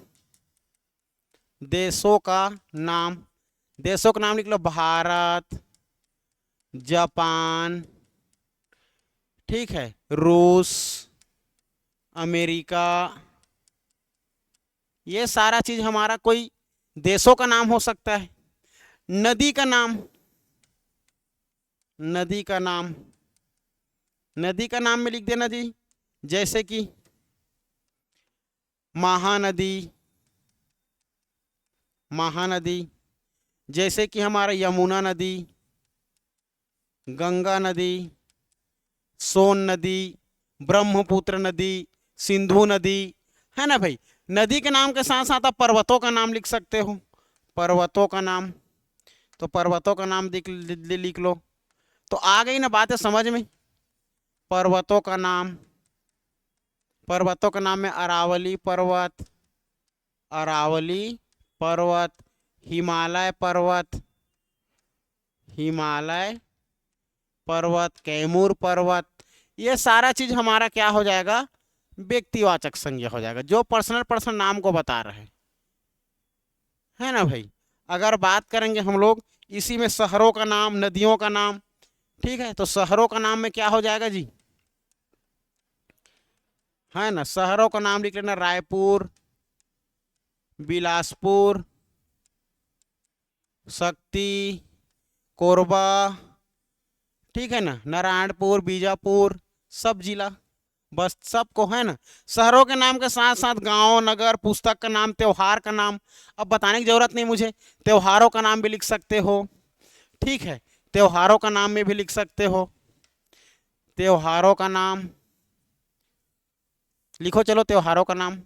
देशों का नाम, देशों का नाम लिख लो भारत, जापान, ठीक है, रूस, अमेरिका, ये सारा चीज हमारा कोई देशों का नाम हो सकता है। नदी का नाम, नदी का नाम, नदी का नाम में लिख देना जी, जैसे कि महानदी, महानदी, जैसे कि हमारा यमुना नदी, गंगा नदी, सोन नदी, ब्रह्मपुत्र नदी, सिंधु नदी, है ना भाई। नदी के नाम के साथ साथ आप पर्वतों का नाम लिख सकते हो, पर्वतों का नाम। तो पर्वतों का नाम लिख लो। तो आ गई ना बात है समझ में। पर्वतों का नाम, पर्वतों का नाम में अरावली पर्वत, अरावली पर्वत, हिमालय पर्वत, हिमालय पर्वत, कैमूर पर्वत। ये सारा चीज हमारा क्या हो जाएगा, व्यक्तिवाचक संज्ञा हो जाएगा, जो पर्सनल पर्सनल नाम को बता रहे हैं, है ना भाई। अगर बात करेंगे हम लोग इसी में शहरों का नाम, नदियों का नाम, ठीक है, तो शहरों का नाम में क्या हो जाएगा जी, है ना। शहरों का नाम लिख लेना, रायपुर, बिलासपुर, शक्ति, कोरबा, ठीक है ना, नारायणपुर, बीजापुर, सब जिला, बस सबको, है ना। शहरों के नाम के साथ साथ गांव, नगर, पुस्तक का नाम, त्योहार का नाम, अब बताने की जरूरत नहीं मुझे, त्योहारों का नाम भी लिख सकते हो, ठीक है। त्योहारों का नाम में भी लिख सकते हो, त्योहारों का नाम लिखो, चलो त्योहारों का नाम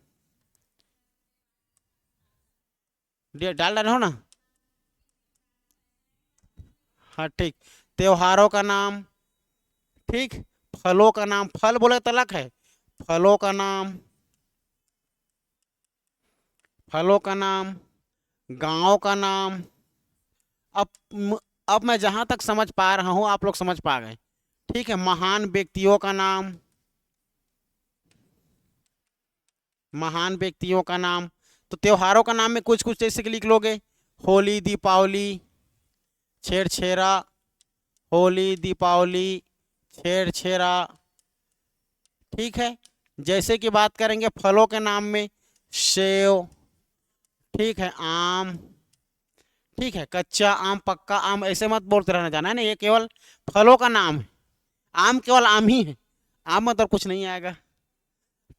डाल रहे हो ना, हाँ ठीक। त्योहारों का नाम, ठीक। फलों का नाम, फल बोले तलक है, फलों का नाम, फलों का नाम, गांव का नाम। अब अब मैं जहां तक समझ पा रहा हूं आप लोग समझ पा गए, ठीक है। महान व्यक्तियों का नाम, महान व्यक्तियों का नाम। तो त्योहारों का नाम में कुछ कुछ जैसे कि लिख लोगे, होली, दीपावली, छेरछेरा, होली, दीपावली, छेरछेरा, ठीक है। जैसे कि बात करेंगे फलों के नाम में, सेव, ठीक है, आम, ठीक है, कच्चा आम, पक्का आम, ऐसे मत बोलते रहना, जाना है ना, ये केवल फलों का नाम है, आम केवल आम ही है, आम मतलब कुछ नहीं आएगा,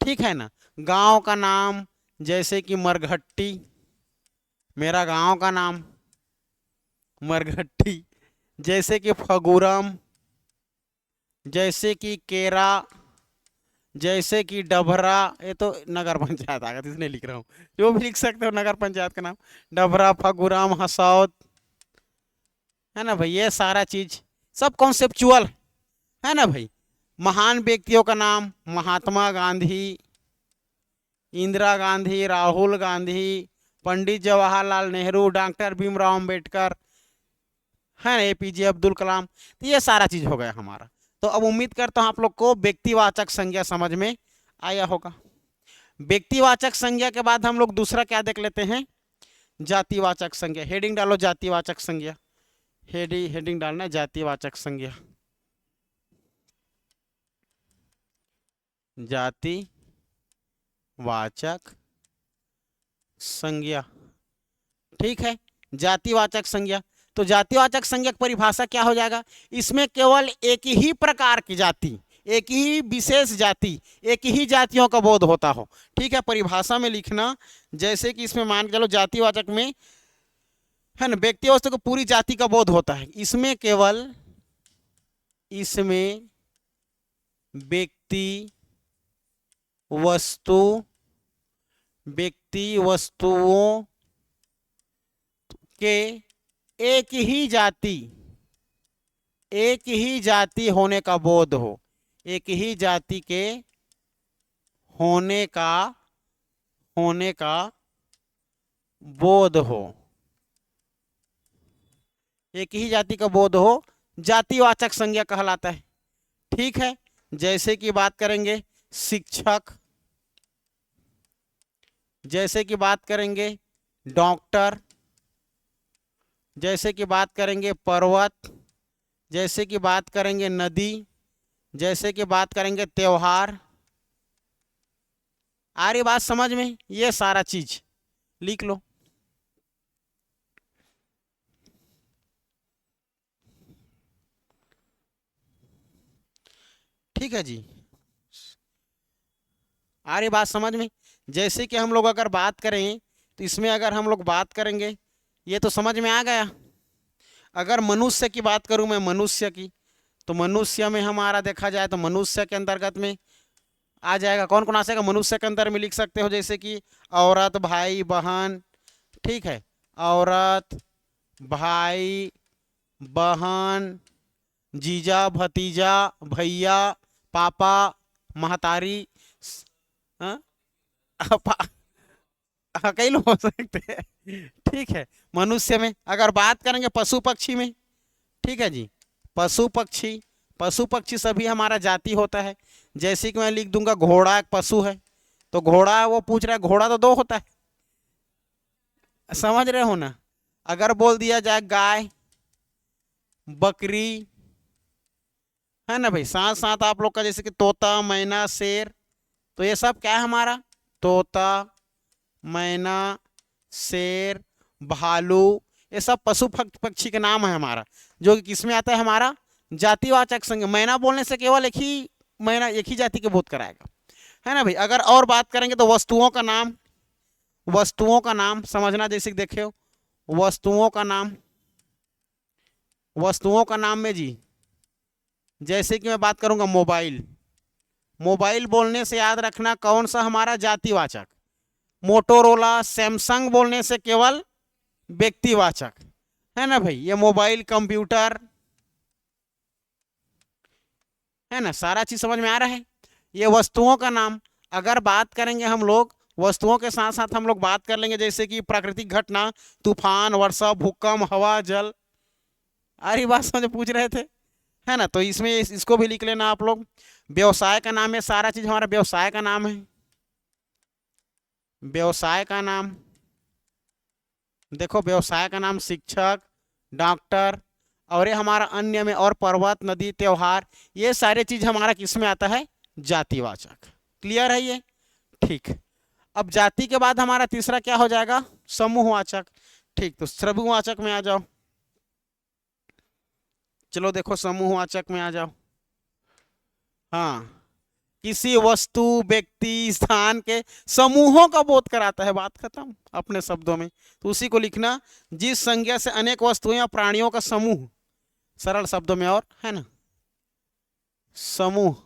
ठीक है ना। गांव का नाम, जैसे कि मरघट्टी, मेरा गांव का नाम मरघट्टी, जैसे कि फगुरम, जैसे कि केरा, जैसे कि डभरा, ये तो नगर पंचायत आ गया, इसलिए लिख रहा हूँ, जो भी लिख सकते हो नगर पंचायत का नाम, डभरा, फगुराम, हसौद, है ना भाई। ये सारा चीज सब कॉन्सेप्चुअल, है ना भाई। महान व्यक्तियों का नाम, महात्मा गांधी, इंदिरा गांधी, राहुल गांधी, पंडित जवाहरलाल नेहरू, डॉक्टर भीमराव अंबेडकर, है ना, एपीजे अब्दुल कलाम। तो ये सारा चीज हो गया हमारा। तो अब उम्मीद करता हूं आप लोग को व्यक्तिवाचक संज्ञा समझ में आया होगा। व्यक्तिवाचक संज्ञा के बाद हम लोग दूसरा क्या देख लेते हैं, जातिवाचक संज्ञा। हेडिंग डालो, जातिवाचक संज्ञा, हेडिंग डालना है जातिवाचक संज्ञा, जातिवाचक संज्ञा, ठीक है। जातिवाचक संज्ञा, तो जातिवाचक संज्ञा की परिभाषा क्या हो जाएगा, इसमें केवल एक ही प्रकार की जाति, एक ही विशेष जाति, एक ही जातियों का बोध होता हो, ठीक है। परिभाषा में लिखना, जैसे कि इसमें मान के चलो जातिवाचक में, है ना, व्यक्ति वस्तु को पूरी जाति का बोध होता है, इसमें केवल, इसमें व्यक्ति वस्तु, व्यक्ति वस्तुओं के एक ही जाति, एक ही जाति होने का बोध हो, एक ही जाति के होने का बोध हो, एक ही जाति का बोध हो, जातिवाचक संज्ञा कहलाता है, ठीक है। जैसे कि बात करेंगे शिक्षक, जैसे कि बात करेंगे डॉक्टर, जैसे कि बात करेंगे पर्वत, जैसे कि बात करेंगे नदी, जैसे कि बात करेंगे त्योहार। आ रही बात समझ में, ये सारा चीज लिख लो, ठीक है जी। आ रही बात समझ में। जैसे कि हम लोग अगर बात करें तो इसमें अगर हम लोग बात करेंगे ये तो समझ में आ गया। अगर मनुष्य की बात करूं मैं, मनुष्य की, तो मनुष्य में हमारा देखा जाए तो मनुष्य के अंतर्गत में आ जाएगा, कौन कौन आ जाएगा मनुष्य के अंदर में, लिख सकते हो जैसे कि औरत, भाई, बहन, ठीक है, औरत, भाई, बहन, जीजा, भतीजा, भैया, पापा, महतारी, हाँ? कई लोग हो सकते हैं, ठीक है। मनुष्य में अगर बात करेंगे पशु पक्षी में, ठीक है जी, पशु पक्षी, पशु पक्षी सभी हमारा जाति होता है। जैसे कि मैं लिख दूंगा घोड़ा एक पशु है, तो घोड़ा, वो पूछ रहा है घोड़ा तो दो होता है, समझ रहे हो ना। अगर बोल दिया जाए गाय, बकरी, है ना भाई, साथ साथ आप लोग का जैसे कि तोता, मैना, शेर, तो ये सब क्या है हमारा, तोता, मैना, शेर, भालू, ये सब पशु पक्षी के नाम है हमारा, जो कि किस में आता है, हमारा जातिवाचक संज्ञा। मैना बोलने से केवल एक ही मैना, एक ही जाति के बोध कराएगा, है ना भाई। अगर और बात करेंगे तो वस्तुओं का नाम, वस्तुओं का नाम समझना, जैसे कि देखे हो वस्तुओं का नाम, वस्तुओं का नाम में जी, जैसे कि मैं बात करूंगा मोबाइल, मोबाइल बोलने से याद रखना कौन सा हमारा जातिवाचक, मोटोरोला, सैमसंग बोलने से केवल व्यक्तिवाचक, है ना भाई। ये मोबाइल, कंप्यूटर, है ना, सारा चीज समझ में आ रहा है। ये वस्तुओं का नाम। अगर बात करेंगे हम लोग वस्तुओं के साथ साथ हम लोग बात कर लेंगे जैसे कि प्राकृतिक घटना, तूफान, वर्षा, भूकंप, हवा, जल, अरे बात समझ पूछ रहे थे, है ना। तो इसमें इसको भी लिख लेना आप लोग। व्यवसाय का नाम है, सारा चीज हमारा व्यवसाय का नाम है, व्यवसाय का नाम, देखो व्यवसाय का नाम शिक्षक, डॉक्टर, और ये हमारा अन्य में, और पर्वत, नदी, त्योहार, ये सारे चीज हमारा किस में आता है, जातिवाचक। क्लियर है ये, ठीक। अब जाति के बाद हमारा तीसरा क्या हो जाएगा, समूहवाचक। ठीक, तो समूहवाचक में आ जाओ, चलो देखो समूहवाचक में आ जाओ। हाँ, किसी वस्तु, व्यक्ति, स्थान के समूहों का बोध कराता है, बात खत्म अपने शब्दों में। तो उसी को लिखना, जिस संज्ञा से अनेक वस्तुओं या प्राणियों का समूह, सरल शब्दों में, और है ना, समूह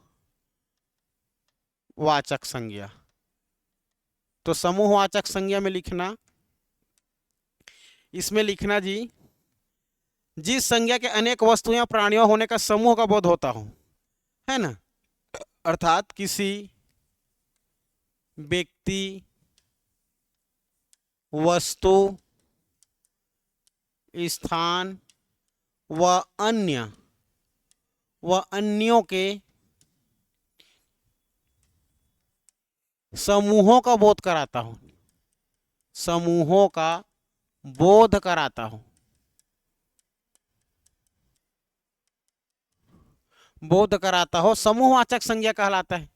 वाचक संज्ञा। तो समूहवाचक संज्ञा में लिखना, इसमें लिखना जी, जिस संज्ञा के अनेक वस्तुओं या प्राणियों होने का समूह का बोध होता हो, है ना, अर्थात किसी व्यक्ति, वस्तु, स्थान व अन्य व अन्यों के समूहों का बोध कराता हूं, समूहों का बोध कराता हूं, बोध कराता हो, समूहवाचक संज्ञा कहलाता है।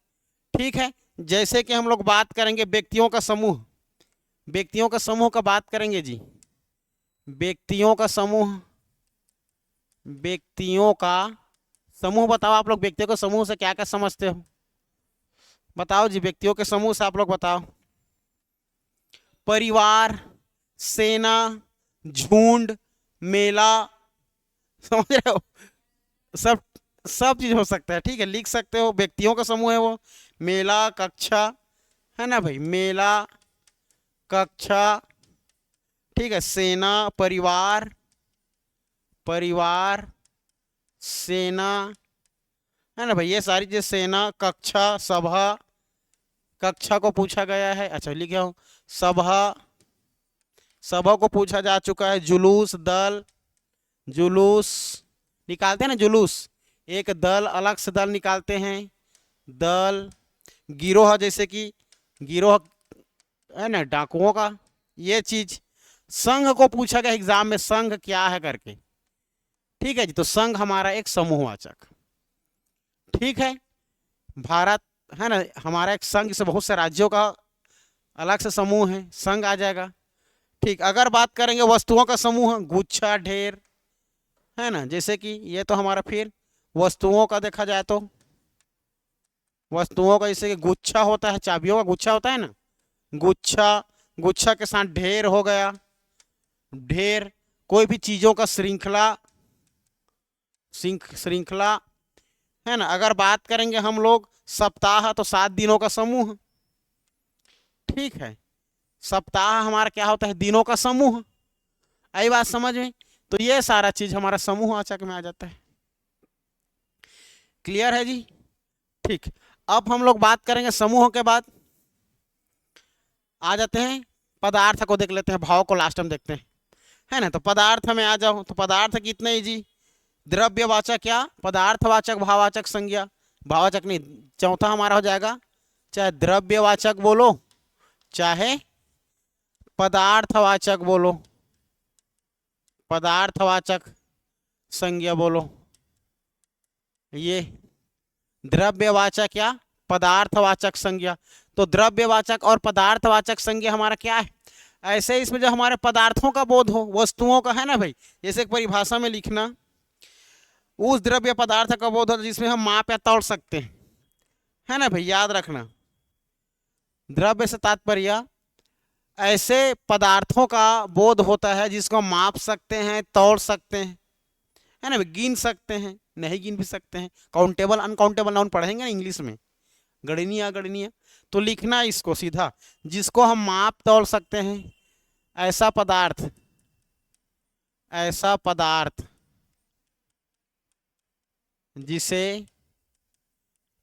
ठीक है, जैसे कि हम लोग बात करेंगे व्यक्तियों का समूह, व्यक्तियों का समूह का बात करेंगे जी, व्यक्तियों का समूह, व्यक्तियों का समूह, बताओ आप लोग व्यक्तियों के समूह से क्या क्या समझते हो, बताओ जी, व्यक्तियों के समूह से आप लोग बताओ। परिवार, सेना, झुंड, मेला, समझ रहे हो, सब सब चीज हो सकता है, ठीक है, लिख सकते हो। व्यक्तियों का समूह है वो, मेला, कक्षा, है ना भाई, मेला, कक्षा, ठीक है, सेना, परिवार, परिवार, सेना, है ना भाई, ये सारी चीजें, सेना, कक्षा, सभा, कक्षा को पूछा गया है, अच्छा लिख गया हूं, सभा, सभा को पूछा जा चुका है, जुलूस, दल, जुलूस निकालते हैं ना, जुलूस, एक दल, अलग से दल निकालते हैं, दल, गिरोह, जैसे कि गिरोह, है ना, डाकुओं का, ये चीज। संघ को पूछा गया एग्जाम में, संघ क्या है करके, ठीक है जी, तो संघ हमारा एक समूहवाचक, ठीक है। भारत, है ना, हमारा एक संघ से बहुत से राज्यों का अलग से समूह है, संघ आ जाएगा, ठीक। अगर बात करेंगे वस्तुओं का समूह, गुच्छा, ढेर, है ना, जैसे कि ये तो हमारा फिर वस्तुओं का देखा जाए तो, वस्तुओं का जैसे कि गुच्छा होता है, चाबियों का गुच्छा होता है ना, गुच्छा, गुच्छा के साथ ढेर हो गया, ढेर, कोई भी चीजों का श्रृंखला, श्रृंखला, है ना। अगर बात करेंगे हम लोग सप्ताह, तो 7 दिनों का समूह, ठीक है। सप्ताह हमारा क्या होता है, दिनों का समूह। आई बात समझ में। तो ये सारा चीज हमारा समूहवाचक में आ जाता है। क्लियर है जी। ठीक। अब हम लोग बात करेंगे समूहों के बाद आ जाते हैं पदार्थ को, देख लेते हैं, भाव को लास्ट में देखते हैं, है ना। तो पदार्थ में आ जाओ, तो पदार्थ कितने जी, द्रव्यवाचक क्या, पदार्थवाचक, भाववाचक, संज्ञा, भाववाचक नहीं, चौथा हमारा हो जाएगा, चाहे द्रव्यवाचक बोलो चाहे पदार्थवाचक बोलो, पदार्थवाचक संज्ञा बोलो। ये द्रव्यवाचक या पदार्थवाचक संज्ञा। तो द्रव्यवाचक और पदार्थवाचक संज्ञा हमारा क्या है, ऐसे इसमें जो हमारे पदार्थों का बोध हो, वस्तुओं का, है ना भाई। जैसे परिभाषा में लिखना, उस द्रव्य पदार्थ का बोध हो जिसमें हम माप या तौल सकते हैं, है ना भाई, याद रखना। द्रव्य से तात्पर्य ऐसे पदार्थों का बोध होता है जिसको हम माप सकते हैं, तौल सकते हैं, है ना, गिन सकते हैं, नहीं गिन भी सकते हैं। काउंटेबल अनकाउंटेबल नाउन पढ़ेंगे ना इंग्लिश में, गणनीय अगणनीय। तो लिखना इसको सीधा, जिसको हम माप तौल सकते हैं, ऐसा पदार्थ, ऐसा पदार्थ जिसे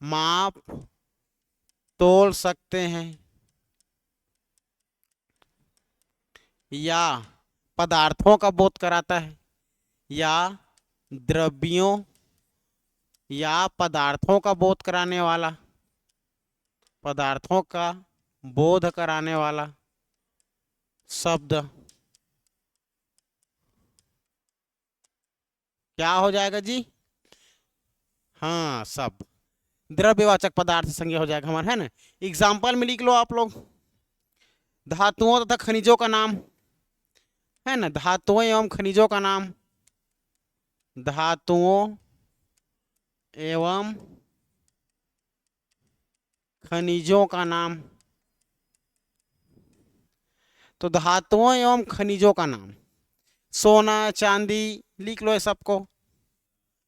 माप तोल सकते हैं या पदार्थों का बोध कराता है, या द्रव्यों या पदार्थों का बोध कराने वाला, पदार्थों का बोध कराने वाला शब्द क्या हो जाएगा जी, हाँ, शब्द द्रव्यवाचक पदार्थ संज्ञा हो जाएगा हमारा, है ना। एग्जाम्पल में लिख लो आप लोग, धातुओं तथा खनिजों का नाम, है ना, धातुओं एवं खनिजों का नाम, धातुओं एवं खनिजों का नाम। तो धातुओं एवं खनिजों का नाम, सोना चांदी, लिख लो ये सबको,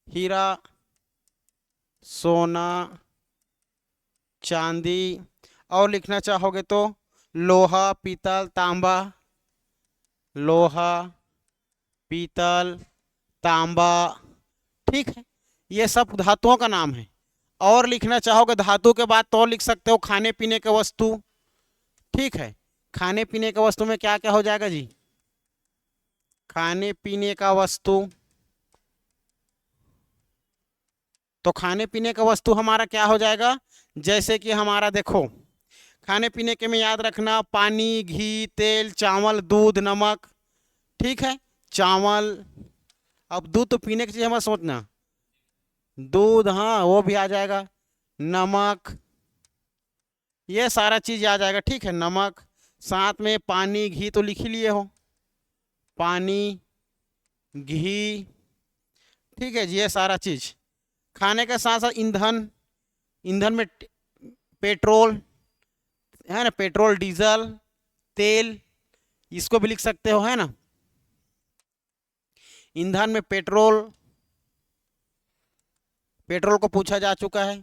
हीरा, सोना, चांदी, और लिखना चाहोगे तो लोहा, पीतल, तांबा, लोहा, पीतल, तांबा, ठीक है। ये सब धातुओं का नाम है। और लिखना चाहोगे धातु के बाद तो लिख सकते हो खाने पीने के वस्तु, ठीक है। खाने पीने के वस्तु में क्या क्या हो जाएगा जी, खाने पीने का वस्तु, तो खाने पीने का वस्तु हमारा क्या हो जाएगा, जैसे कि हमारा देखो, खाने पीने के में याद रखना, पानी, घी, तेल, चावल, दूध, नमक, ठीक है। चावल, अब दूध तो पीने की चीज हमें सोचना, दूध, हाँ वो भी आ जाएगा, नमक, ये सारा चीज आ जाएगा, ठीक है। नमक, साथ में पानी, घी तो लिख ही लिए हो, पानी, घी, ठीक है जी, ये सारा चीज। खाने के साथ साथ ईंधन, ईंधन में पेट्रोल, है ना, पेट्रोल, डीजल, तेल, इसको भी लिख सकते हो, है ना। ईंधन में पेट्रोल, पेट्रोल को पूछा जा चुका है,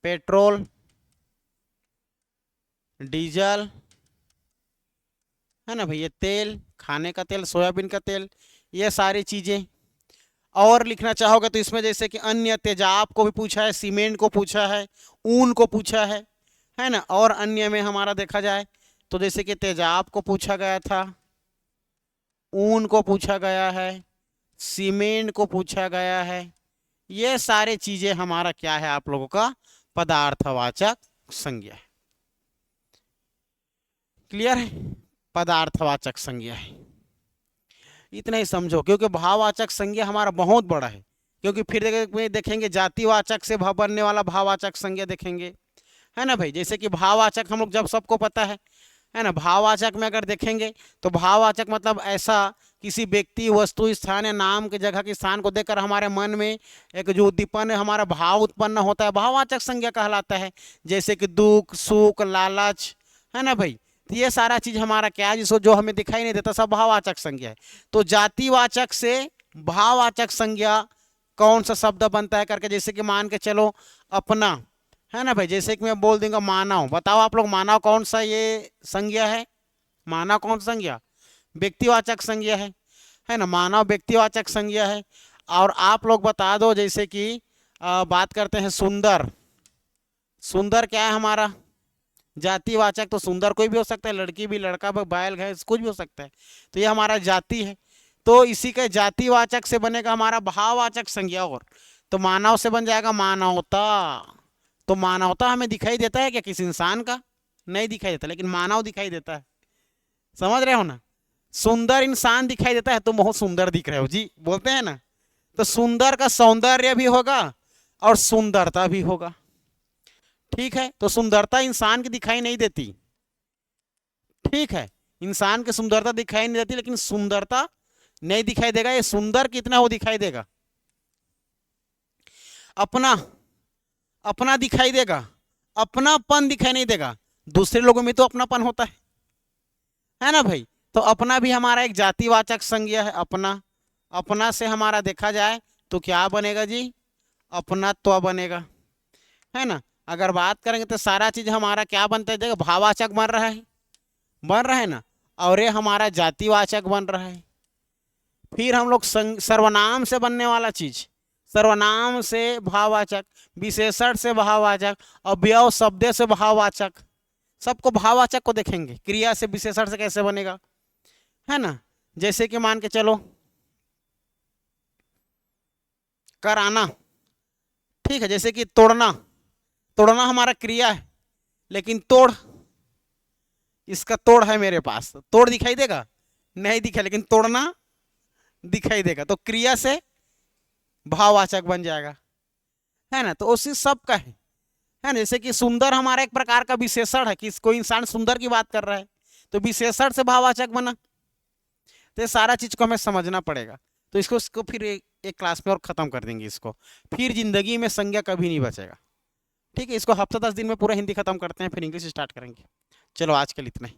पेट्रोल, डीजल, है ना भैया, तेल, खाने का तेल, सोयाबीन का तेल, ये सारी चीजें। और लिखना चाहोगे तो इसमें जैसे कि अन्य, तेजाब को भी पूछा है, सीमेंट को पूछा है, ऊन को पूछा है ना। और अन्य में हमारा देखा जाए तो जैसे कि तेजाब को पूछा गया था, ऊन को पूछा गया है, सीमेंट को पूछा गया है। ये सारे चीजें हमारा क्या है आप लोगों का पदार्थवाचक संज्ञा है। क्लियर है, पदार्थवाचक संज्ञा है, इतना ही समझो, क्योंकि भाववाचक संज्ञा हमारा बहुत बड़ा है। क्योंकि फिर देखेंगे जातिवाचक से बनने वाला भाववाचक संज्ञा देखेंगे, है ना भाई। जैसे कि भाववाचक हम लोग जब सबको पता है ना, भाववाचक में अगर देखेंगे तो भाववाचक मतलब ऐसा किसी व्यक्ति, वस्तु, स्थान या नाम की जगह के स्थान को देखकर हमारे मन में एक जो उद्दीपन है, हमारा भाव उत्पन्न होता है, भाववाचक संज्ञा कहलाता है। जैसे कि दुख, सुख, लालच, है ना भाई, तो ये सारा चीज हमारा क्या है, जिसको जो हमें दिखाई नहीं देता सब भाववाचक संज्ञा है। तो जातिवाचक से भाववाचक संज्ञा कौन सा शब्द बनता है करके, जैसे कि मान के चलो अपना, है ना भाई, जैसे कि मैं बोल दूंगा मानव, बताओ आप लोग मानव कौन सा ये संज्ञा है, मानव कौन सा संज्ञा, व्यक्तिवाचक संज्ञा है ना, मानव व्यक्तिवाचक संज्ञा है। और आप लोग बता दो, जैसे कि बात करते हैं सुंदर, सुंदर क्या है हमारा जातिवाचक, तो सुंदर कोई भी हो सकता है, लड़की भी, लड़का भी, बैल भैंस कुछ भी हो सकता है, तो ये हमारा जाति है। तो इसी के जातिवाचक से बनेगा हमारा भाववाचक संज्ञा, और तो मानव से बन जाएगा मानवता। तो मानवता हमें दिखाई देता है क्या किसी इंसान का, नहीं दिखाई देता, लेकिन मानव दिखाई देता है, समझ रहे हो ना। सुंदर इंसान दिखाई देता है, तुम बहुत सुंदर दिख रहे हो जी, बोलते हैं ना। तो सुंदर का सौंदर्य भी होगा और सुंदरता भी होगा, ठीक है। तो सुंदरता इंसान की दिखाई नहीं देती, ठीक है, इंसान की सुंदरता दिखाई नहीं देती, लेकिन सुंदरता नहीं दिखाई देगा, ये सुंदर कितना वो दिखाई देगा। अपना, अपना दिखाई देगा, अपनापन दिखाई नहीं देगा, दूसरे लोगों में तो अपनापन होता है ना भाई। तो अपना भी हमारा एक जातिवाचक संज्ञा है, अपना, अपना से हमारा देखा जाए तो क्या बनेगा जी, अपनत्व बनेगा, है ना। अगर बात करेंगे तो सारा चीज हमारा क्या बनता है, देखो भाववाचक बन रहा है, बन रहा है ना, और ये हमारा जातिवाचक बन रहा है। फिर हम लोग सर्वनाम से बनने वाला चीज, सर्वनाम से भाववाचक, विशेषण से भाववाचक, अवयव शब्द से भाववाचक, सबको भाववाचक को देखेंगे। क्रिया से विशेषण से कैसे बनेगा, है ना, जैसे कि मान के चलो कराना, ठीक है, जैसे कि तोड़ना, तोड़ना हमारा क्रिया है, लेकिन तोड़, इसका तोड़ है मेरे पास, तोड़ दिखाई देगा, नहीं दिखा, लेकिन तोड़ना दिखाई देगा, तो क्रिया से भाववाचक बन जाएगा, है ना। तो उसी सब का है ना। जैसे कि सुंदर हमारा एक प्रकार का विशेषण है, कि कोई इंसान सुंदर की बात कर रहा है, तो विशेषण से भाववाचक बना। तो ये सारा चीज को हमें समझना पड़ेगा। तो इसको फिर एक क्लास में और खत्म कर देंगे इसको, फिर जिंदगी में संज्ञा कभी नहीं बचेगा, ठीक है। इसको हफ्ता 10 दिन में पूरा हिंदी खत्म करते हैं, फिर इंग्लिश स्टार्ट करेंगे। चलो आज के लिए इतना ही।